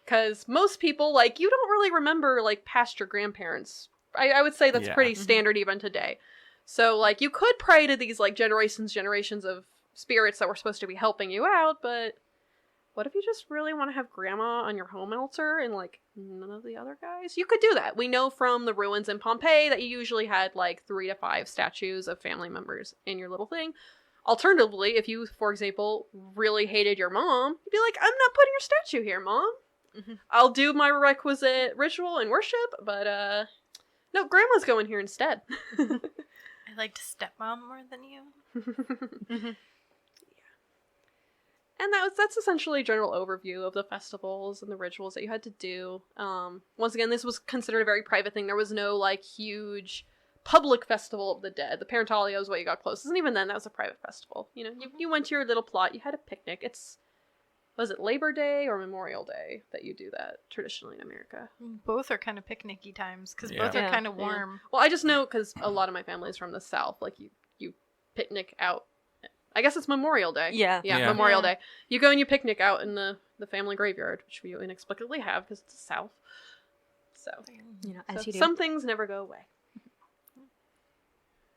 Speaker 3: Because most people, you don't really remember, past your grandparents. I would say that's pretty standard even today. So, you could pray to these, generations of spirits that were supposed to be helping you out, but what if you just really want to have grandma on your home altar and, none of the other guys? You could do that. We know from the ruins in Pompeii that you usually had, 3 to 5 statues of family members in your little thing. Alternatively, if you, for example, really hated your mom, you'd be like, I'm not putting your statue here, Mom. I'll do my requisite ritual and worship, but, no, grandma's going here instead.
Speaker 1: I liked stepmom more than you.
Speaker 3: And that's essentially a general overview of the festivals and the rituals that you had to do. Once again, this was considered a very private thing. There was no, huge public festival of the dead. The Parentalia was what you got closest, and even then, that was a private festival. You went to your little plot, you had a picnic. Was it Labor Day or Memorial Day that you do that traditionally in America?
Speaker 1: Both are kind of picnicky times, because both are kind of warm.
Speaker 3: Yeah. Well, I just know, because a lot of my family is from the South, you picnic out. I guess it's Memorial Day.
Speaker 4: Yeah.
Speaker 3: Memorial Day. You go and you picnic out in the family graveyard, which we inexplicably have because it's the South. So,
Speaker 4: as you do.
Speaker 3: Some things never go away.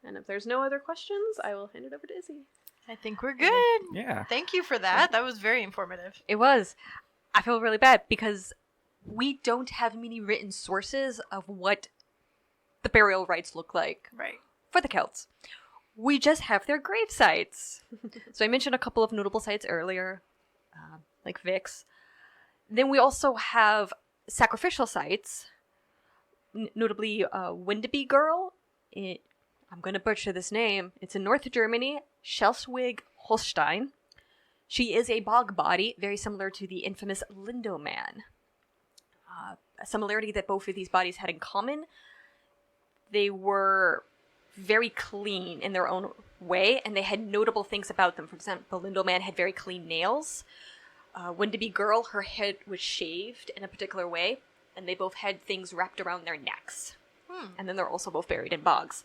Speaker 3: And if there's no other questions, I will hand it over to Izzy.
Speaker 1: I think we're good.
Speaker 2: Yeah.
Speaker 1: Thank you for that. That was very informative.
Speaker 4: It was. I feel really bad because we don't have many written sources of what the burial rites look like.
Speaker 1: Right.
Speaker 4: For the Celts. We just have their grave sites. So I mentioned a couple of notable sites earlier, like Vix. Then we also have sacrificial sites, notably Windeby Girl. I'm going to butcher this name. It's in North Germany, Schleswig-Holstein. She is a bog body, very similar to the infamous Lindo Man. A similarity that both of these bodies had in common. They were very clean in their own way, and they had notable things about them. For example, Lindo Man had very clean nails. Windeby Girl, her head was shaved in a particular way, and they both had things wrapped around their necks. And then they're also both buried in bogs.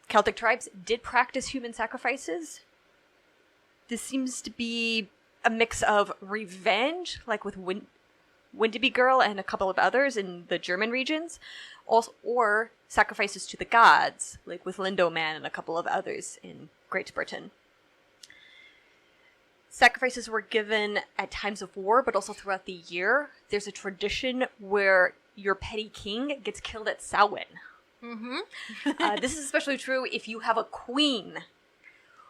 Speaker 4: Celtic tribes did practice human sacrifices. This seems to be a mix of revenge, like with Windeby Girl and a couple of others in the German regions, or sacrifices to the gods, like with Lindo Man and a couple of others in Great Britain. Sacrifices were given at times of war, but also throughout the year. There's a tradition where your petty king gets killed at Samhain. This is especially true if you have a queen,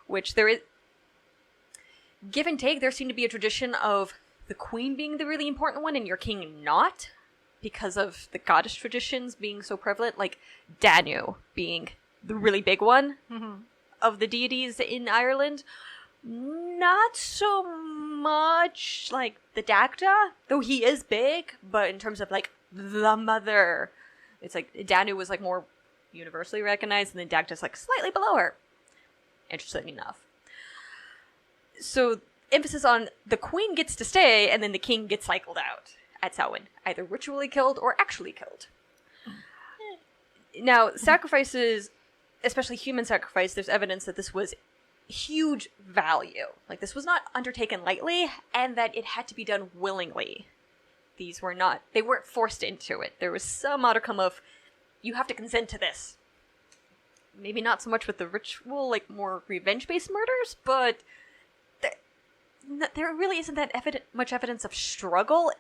Speaker 4: which there is. Give and take, there seemed to be a tradition of the queen being the really important one and your king not, because of the goddess traditions being so prevalent, like Danu being the really big one of the deities in Ireland. Not so much like the Dagda, though he is big, but in terms of the mother, it's Danu was more universally recognized, and then Dagda's slightly below her. Interesting enough. So, emphasis on the queen gets to stay, and then the king gets cycled out at Samhain, either ritually killed or actually killed. Now, sacrifices, especially human sacrifice, there's evidence that this was huge value. This was not undertaken lightly, and that it had to be done willingly. They weren't forced into it. There was some modicum of, you have to consent to this. Maybe not so much with the ritual, more revenge-based murders, but there really isn't that much evidence of struggle.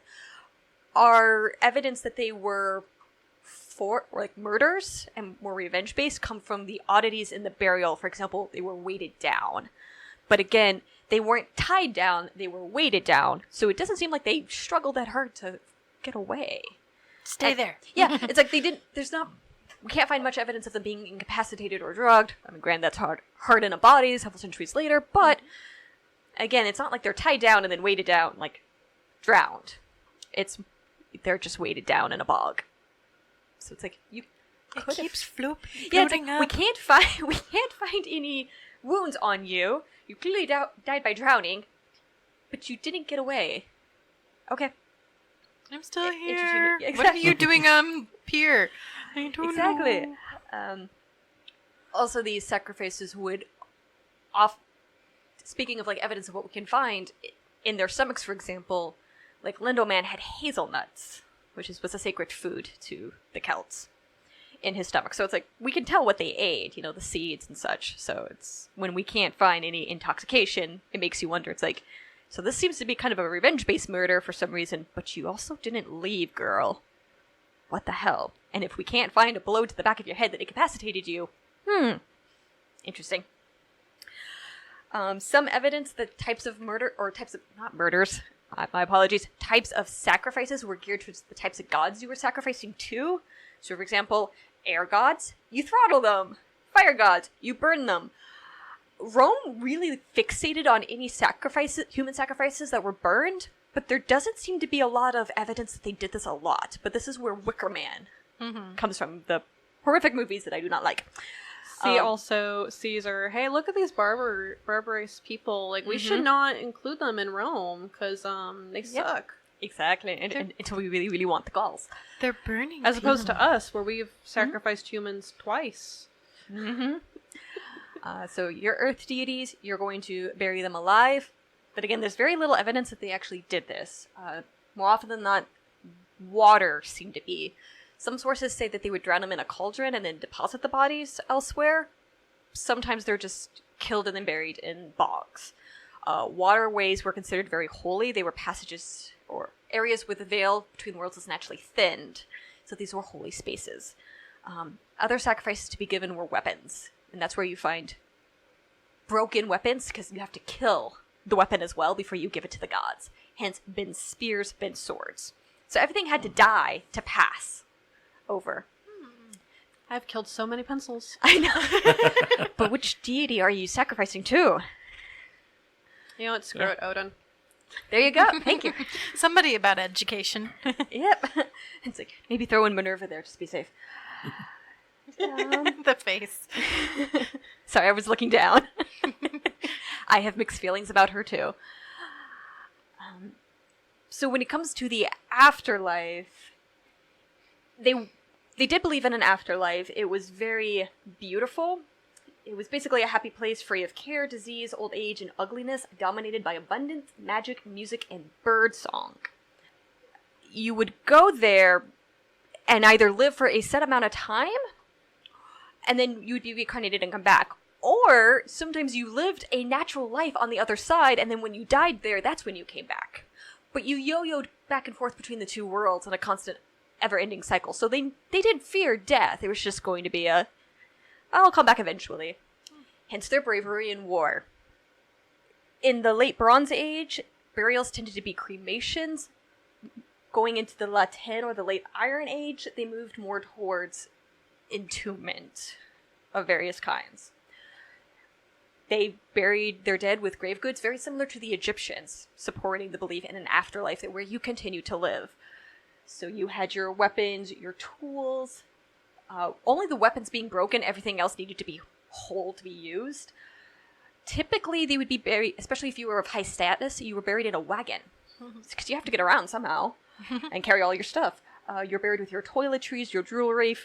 Speaker 4: Our evidence that they were murders and more revenge-based come from the oddities in the burial. For example, they were weighted down. But again, they weren't tied down, they were weighted down. So it doesn't seem like they struggled that hard to get away.
Speaker 1: Stay there.
Speaker 4: Yeah, it's like we can't find much evidence of them being incapacitated or drugged. I mean, granted, that's hard in a body several centuries later, but again, it's not like they're tied down and then weighted down, like drowned. They're just weighted down in a bog. So it's like it
Speaker 1: keeps
Speaker 4: like,
Speaker 1: floating up.
Speaker 4: we can't find any wounds on you. You clearly died by drowning, but you didn't get away. Okay.
Speaker 1: I'm still here.
Speaker 4: Exactly.
Speaker 1: What are you doing here? I don't know.
Speaker 4: Also, these sacrifices would speaking of like evidence of what we can find in their stomachs, for example, like Lindoman had hazelnuts, which was a sacred food to the Celts, in his stomach. So it's like we can tell what they ate, the seeds and such. So it's when we can't find any intoxication, it makes you wonder. It's like, so this seems to be kind of a revenge-based murder for some reason, but you also didn't leave, girl. What the hell? And if we can't find a blow to the back of your head that incapacitated you, interesting. Some evidence that types of murder, or types of, not murders, my apologies, types of sacrifices were geared towards the types of gods you were sacrificing to. So, for example, air gods, you throttle them. Fire gods, you burn them. Rome really fixated on any human sacrifices that were burned, but there doesn't seem to be a lot of evidence that they did this a lot. But this is where Wicker Man comes from, the horrific movies that I do not like.
Speaker 3: See, also, Caesar, hey, look at these barbarous people. Like, we should not include them in Rome, because they suck.
Speaker 4: Exactly, and until we really, really want the Gauls.
Speaker 1: They're burning
Speaker 3: As opposed to us, where we've sacrificed humans twice.
Speaker 4: So your earth deities, you're going to bury them alive. But again, there's very little evidence that they actually did this. More often than not, water seemed to be. Some sources say that they would drown them in a cauldron and then deposit the bodies elsewhere. Sometimes they're just killed and then buried in bogs. Waterways were considered very holy. They were passages or areas where the veil between worlds is naturally thinned. So these were holy spaces. Other sacrifices to be given were weapons. And that's where you find broken weapons, because you have to kill the weapon as well before you give it to the gods. Hence, been spears, been swords. So everything had to die to pass over.
Speaker 3: I've killed so many pencils.
Speaker 4: I know. But which deity are you sacrificing to?
Speaker 3: You know what? Screw it, Odin.
Speaker 4: There you go. Thank you.
Speaker 1: Somebody about education.
Speaker 4: Yep. It's like, maybe throw in Minerva there just to be safe.
Speaker 1: The face.
Speaker 4: Sorry, I was looking down. I have mixed feelings about her too. So when it comes to the afterlife, they did believe in an afterlife. It was very beautiful. It was basically a happy place free of care, disease, old age, and ugliness, dominated by abundance, magic, music, and bird song. You would go there and either live for a set amount of time, and then you would be reincarnated and come back. Or sometimes you lived a natural life on the other side, and then when you died there, that's when you came back. But you yo-yoed back and forth between the two worlds in a constant, ever-ending cycle. So they did fear death. It was just going to be I'll come back eventually. Hence their bravery in war. In the late Bronze Age, burials tended to be cremations. Going into the Latin or the late Iron Age, they moved more towards entombment of various kinds. They buried their dead with grave goods very similar to the Egyptians, supporting the belief in an afterlife where you continue to live. So you had your weapons, your tools. Only the weapons being broken, everything else needed to be whole to be used. Typically, they would be buried, especially if you were of high status, you were buried in a wagon. Because you have to get around somehow and carry all your stuff. You're buried with your toiletries, your jewelry,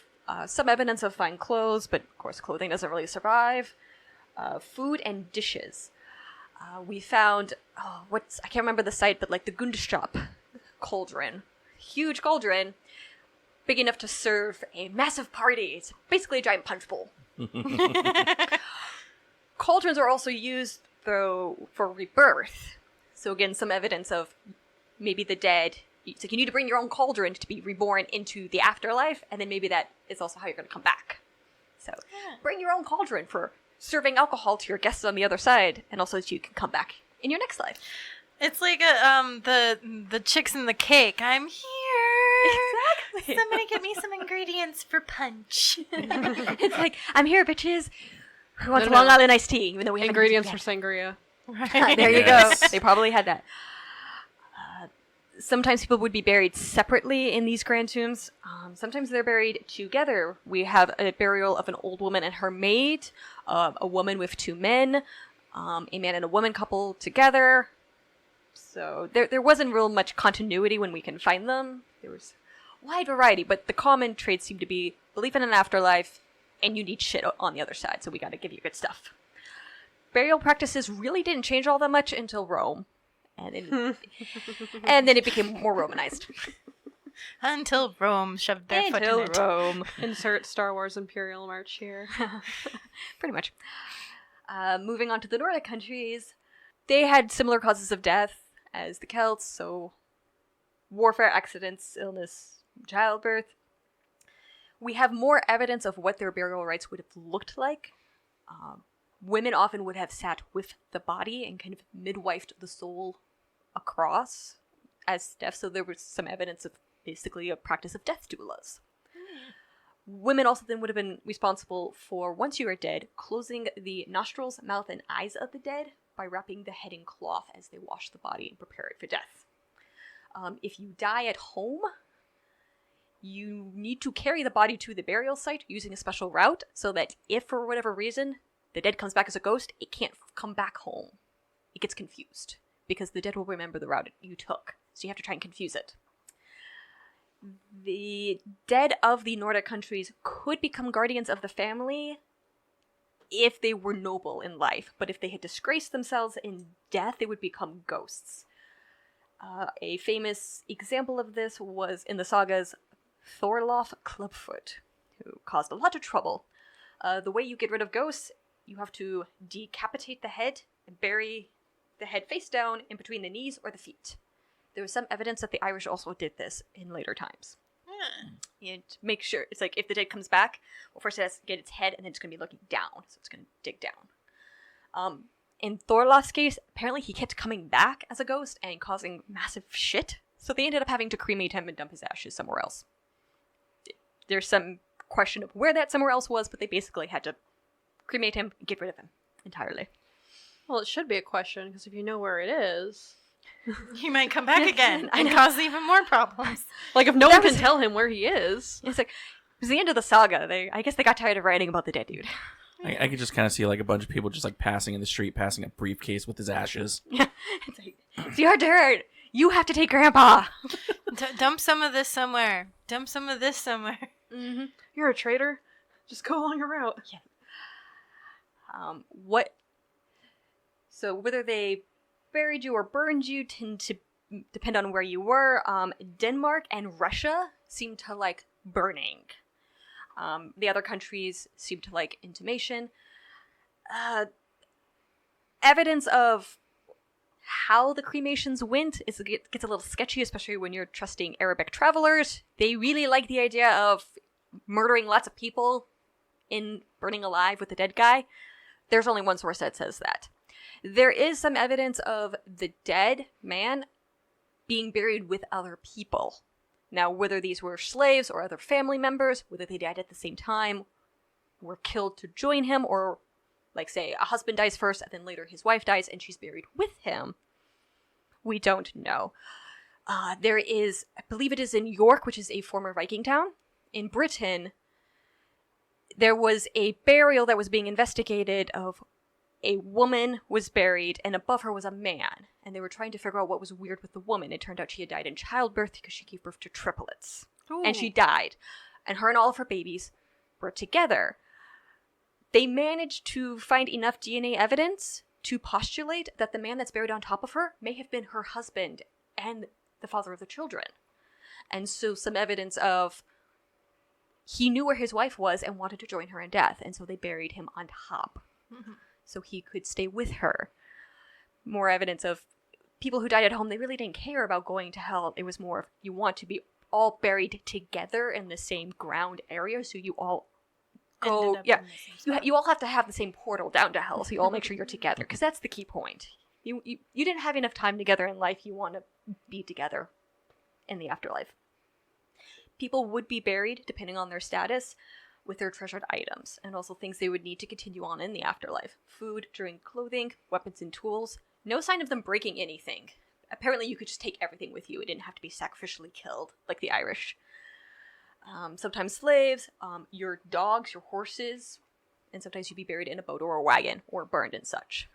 Speaker 4: some evidence of fine clothes, but of course clothing doesn't really survive. Food and dishes. We found, I can't remember the site, but like the Gundestrop cauldron. Huge cauldron, big enough to serve a massive party. It's basically a giant punch bowl. Cauldrons are also used, though, for rebirth. So again, some evidence of maybe the dead it's like you need to bring your own cauldron to be reborn into the afterlife, and then maybe that is also how you're going to come back. So bring your own cauldron for serving alcohol to your guests on the other side, and also so you can come back in your next life.
Speaker 1: It's like the chicks in the cake. I'm here.
Speaker 4: Exactly.
Speaker 1: Somebody get me some ingredients for punch.
Speaker 4: It's like, I'm here, bitches. Who wants Long Island iced tea? Even though we have
Speaker 3: ingredients for sangria.
Speaker 1: Right.
Speaker 4: There you go. They probably had that. Sometimes people would be buried separately in these grand tombs. Sometimes they're buried together. We have a burial of an old woman and her maid, a woman with two men, a man and a woman couple together. So there wasn't real much continuity when we can find them. There was a wide variety, but the common traits seem to be belief in an afterlife, and you need shit on the other side, so we gotta give you good stuff. Burial practices really didn't change all that much until Rome. And then it became more Romanized.
Speaker 1: Until Rome shoved their foot in it.
Speaker 4: Rome.
Speaker 3: Insert Star Wars Imperial March here.
Speaker 4: Pretty much. Moving on to the Nordic countries, they had similar causes of death as the Celts, so warfare, accidents, illness, childbirth. We have more evidence of what their burial rites would have looked like. Women often would have sat with the body and kind of midwifed the soul across as death, so there was some evidence of basically a practice of death doulas. Women also then would have been responsible for, once you are dead, closing the nostrils, mouth, and eyes of the dead by wrapping the head in cloth as they wash the body and prepare it for death. If you die at home, you need to carry the body to the burial site using a special route so that if, for whatever reason, the dead comes back as a ghost, it can't come back home. It gets confused because the dead will remember the route you took. So you have to try and confuse it. The dead of the Nordic countries could become guardians of the family if they were noble in life, but if they had disgraced themselves in death, they would become ghosts. A famous example of this was in the sagas Thorlof Clubfoot, who caused a lot of trouble. The way you get rid of ghosts, you have to decapitate the head and bury the head face down in between the knees or the feet. There was some evidence that the Irish also did this in later times. And make sure, it's like if the dead comes back, well, first it has to get its head and then it's going to be looking down, so it's going to dig down. In Thorlof's case, apparently he kept coming back as a ghost and causing massive shit, so they ended up having to cremate him and dump his ashes somewhere else. There's some question of where that somewhere else was, but they basically had to cremate him and get rid of him entirely.
Speaker 3: Well, it should be a question, because if you know where it is...
Speaker 1: He might come back again and cause even more problems.
Speaker 3: Like, if no one can tell him where he is.
Speaker 4: It's like, it was the end of the saga. I guess they got tired of writing about the dead dude.
Speaker 2: I could just kind of see like a bunch of people just like passing in the street, passing a briefcase with his ashes.
Speaker 4: Yeah. It's like, it's your turn. You have to take Grandpa.
Speaker 1: Dump some of this somewhere. Dump some of this somewhere.
Speaker 3: Mm-hmm. You're a traitor. Just go along your route.
Speaker 4: Yeah. So whether they buried you or burned you tend to depend on where you were. Denmark and Russia seem to like burning. The other countries seem to like intimation. Evidence of how the cremations went gets a little sketchy, especially when you're trusting Arabic travelers. They really like the idea of murdering lots of people in burning alive with the dead guy. There's only one source that says that. There is some evidence of the dead man being buried with other people. Now, whether these were slaves or other family members, whether they died at the same time, were killed to join him, or, like, say, a husband dies first, and then later his wife dies, and she's buried with him, we don't know. There is, I believe it is in York, which is a former Viking town, in Britain, there was a burial that was being investigated of a woman was buried, and above her was a man. And they were trying to figure out what was weird with the woman. It turned out she had died in childbirth because she gave birth to triplets. Ooh. And she died. And her and all of her babies were together. They managed to find enough DNA evidence to postulate that the man that's buried on top of her may have been her husband and the father of the children. And so some evidence of he knew where his wife was and wanted to join her in death. And so they buried him on top. Mm-hmm. So he could stay with her. More evidence of people who died at home, they really didn't care about going to hell. It was more of you want to be all buried together in the same ground area, so you all go. Yeah, you all have to have the same portal down to hell, so you all make sure you're together, because that's the key point. You didn't have enough time together in life. You want to be together in the afterlife. People would be buried, depending on their status, with their treasured items, and also things they would need to continue on in the afterlife. Food, drink, clothing, weapons and tools. No sign of them breaking anything. Apparently you could just take everything with you. It didn't have to be sacrificially killed, like the Irish. Sometimes slaves, your dogs, your horses, and sometimes you'd be buried in a boat or a wagon, or burned and such.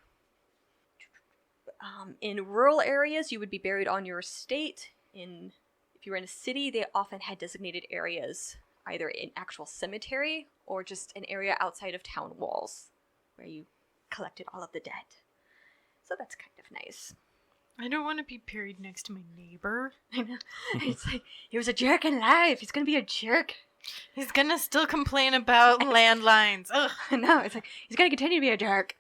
Speaker 4: In rural areas, you would be buried on your estate. If you were in a city, they often had designated areas, either in actual cemetery or just an area outside of town walls where you collected all of the dead. So that's kind of nice.
Speaker 1: I don't want to be buried next to my neighbor.
Speaker 4: I know. It's like, he was a jerk in life. He's going to be a jerk.
Speaker 1: He's going to still complain about landlines. Ugh.
Speaker 4: No, it's like, he's going to continue to be a jerk.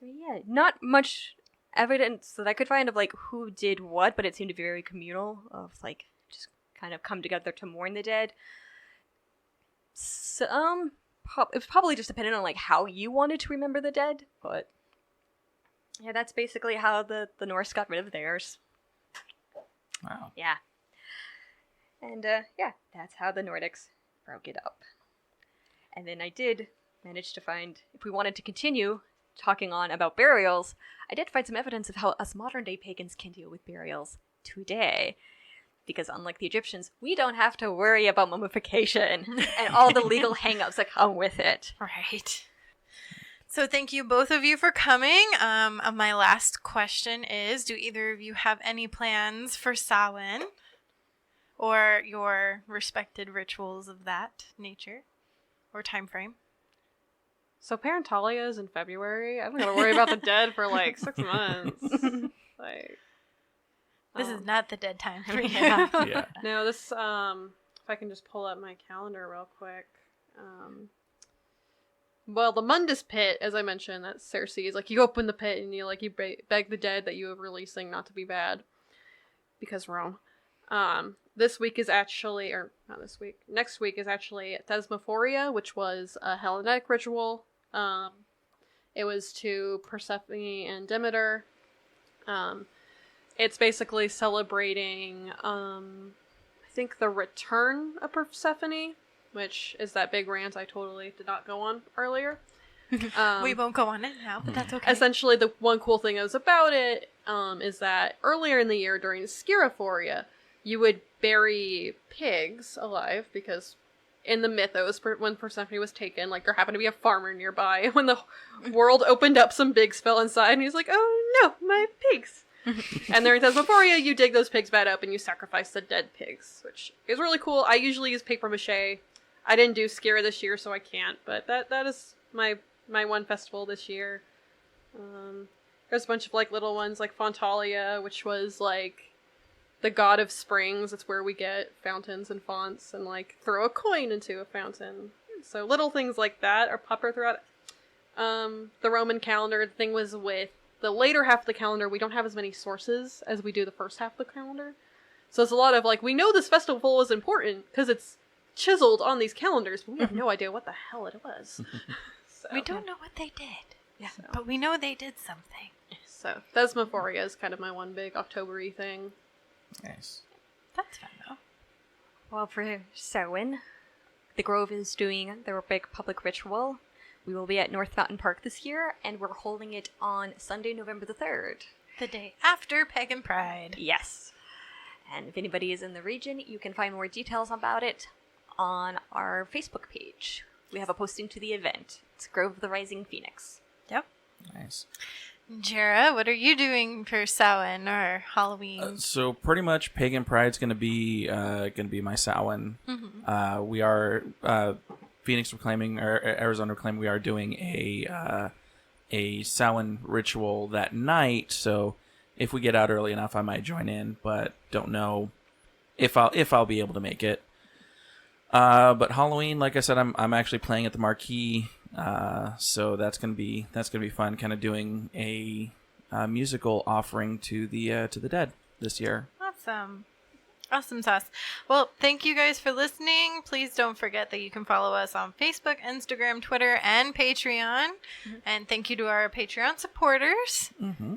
Speaker 4: So yeah, not much evidence that I could find of like who did what, but it seemed to be very communal, of like just kind of come together to mourn the dead. So, it was probably just dependent on like how you wanted to remember the dead, but yeah, that's basically how the Norse got rid of theirs.
Speaker 2: Wow.
Speaker 4: Yeah. And yeah, that's how the Nordics broke it up. And then I did manage to find, if we wanted to continue talking on about burials, I did find some evidence of how us modern day pagans can deal with burials today. Because unlike the Egyptians, we don't have to worry about mummification and all the legal hang-ups that come with it.
Speaker 1: Right. So thank you both of you for coming. My last question is, do either of you have any plans for Samhain or your respected rituals of that nature or time frame?
Speaker 3: So Parentalia is in February. I'm gonna worry about the dead for like 6 months. Like,
Speaker 1: this is not the dead time for you.
Speaker 2: Yeah.
Speaker 3: no, this if I can just pull up my calendar real quick. Well, the Mundus pit, as I mentioned, that's Cersei's. Like, you open the pit and you beg the dead that you are releasing not to be bad, because Rome. This week is actually, or not this week, next week is actually Thesmophoria, which was a Hellenic ritual. It was to Persephone and Demeter. It's basically celebrating, I think, the return of Persephone, which is that big rant I totally did not go on earlier.
Speaker 1: We won't go on it now, but that's okay.
Speaker 3: Essentially, the one cool thing is about it is that earlier in the year during Scirophoria, you would bury pigs alive, because in the mythos, when Persephone was taken, like, there happened to be a farmer nearby, and when the world opened up, some pigs fell inside, and he's like, oh no, my pigs. And during Thesmophoria, you dig those pigs back up and you sacrifice the dead pigs, which is really cool. I usually use paper mache. I didn't do Skira this year, so I can't, but that is my one festival this year. There's a bunch of like little ones, like Fontalia, which was like the god of springs. It's where we get fountains and fonts, and like throw a coin into a fountain. So little things like that are popular throughout the Roman calendar. The thing was, with the later half of the calendar, we don't have as many sources as we do the first half of the calendar. So it's a lot of like, we know this festival was important because it's chiseled on these calendars, but we have no idea what the hell it was. So,
Speaker 1: we don't know what they did.
Speaker 3: Yeah.
Speaker 1: But we know they did something.
Speaker 3: So Thesmophoria is kind of my one big October-y thing.
Speaker 2: Nice.
Speaker 1: That's fun, though.
Speaker 4: Well, for Samhain, the Grove is doing their big public ritual. We will be at North Mountain Park this year, and we're holding it on Sunday, November the 3rd.
Speaker 1: The day after Pagan Pride.
Speaker 4: Yes. And if anybody is in the region, you can find more details about it on our Facebook page. We have a posting to the event. It's Grove of the Rising Phoenix.
Speaker 1: Yep.
Speaker 2: Nice.
Speaker 1: Jera, what are you doing for Samhain or Halloween?
Speaker 2: So pretty much, Pagan Pride's gonna be my Samhain.
Speaker 1: Mm-hmm.
Speaker 2: We are Phoenix Reclaiming, or Arizona Reclaiming. We are doing a Samhain ritual that night. So if we get out early enough, I might join in, but don't know if I'll be able to make it. But Halloween, like I said, I'm actually playing at the Marquee So that's gonna be fun. Kind of doing a musical offering to the dead this year.
Speaker 1: Awesome sauce. Well, thank you guys for listening. Please don't forget that you can follow us on Facebook, Instagram, Twitter, and Patreon. Mm-hmm. And thank you to our Patreon supporters.
Speaker 2: Mm-hmm.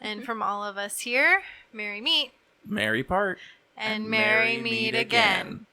Speaker 1: And from all of us here, merry meet.
Speaker 2: Merry part.
Speaker 1: And merry meet again.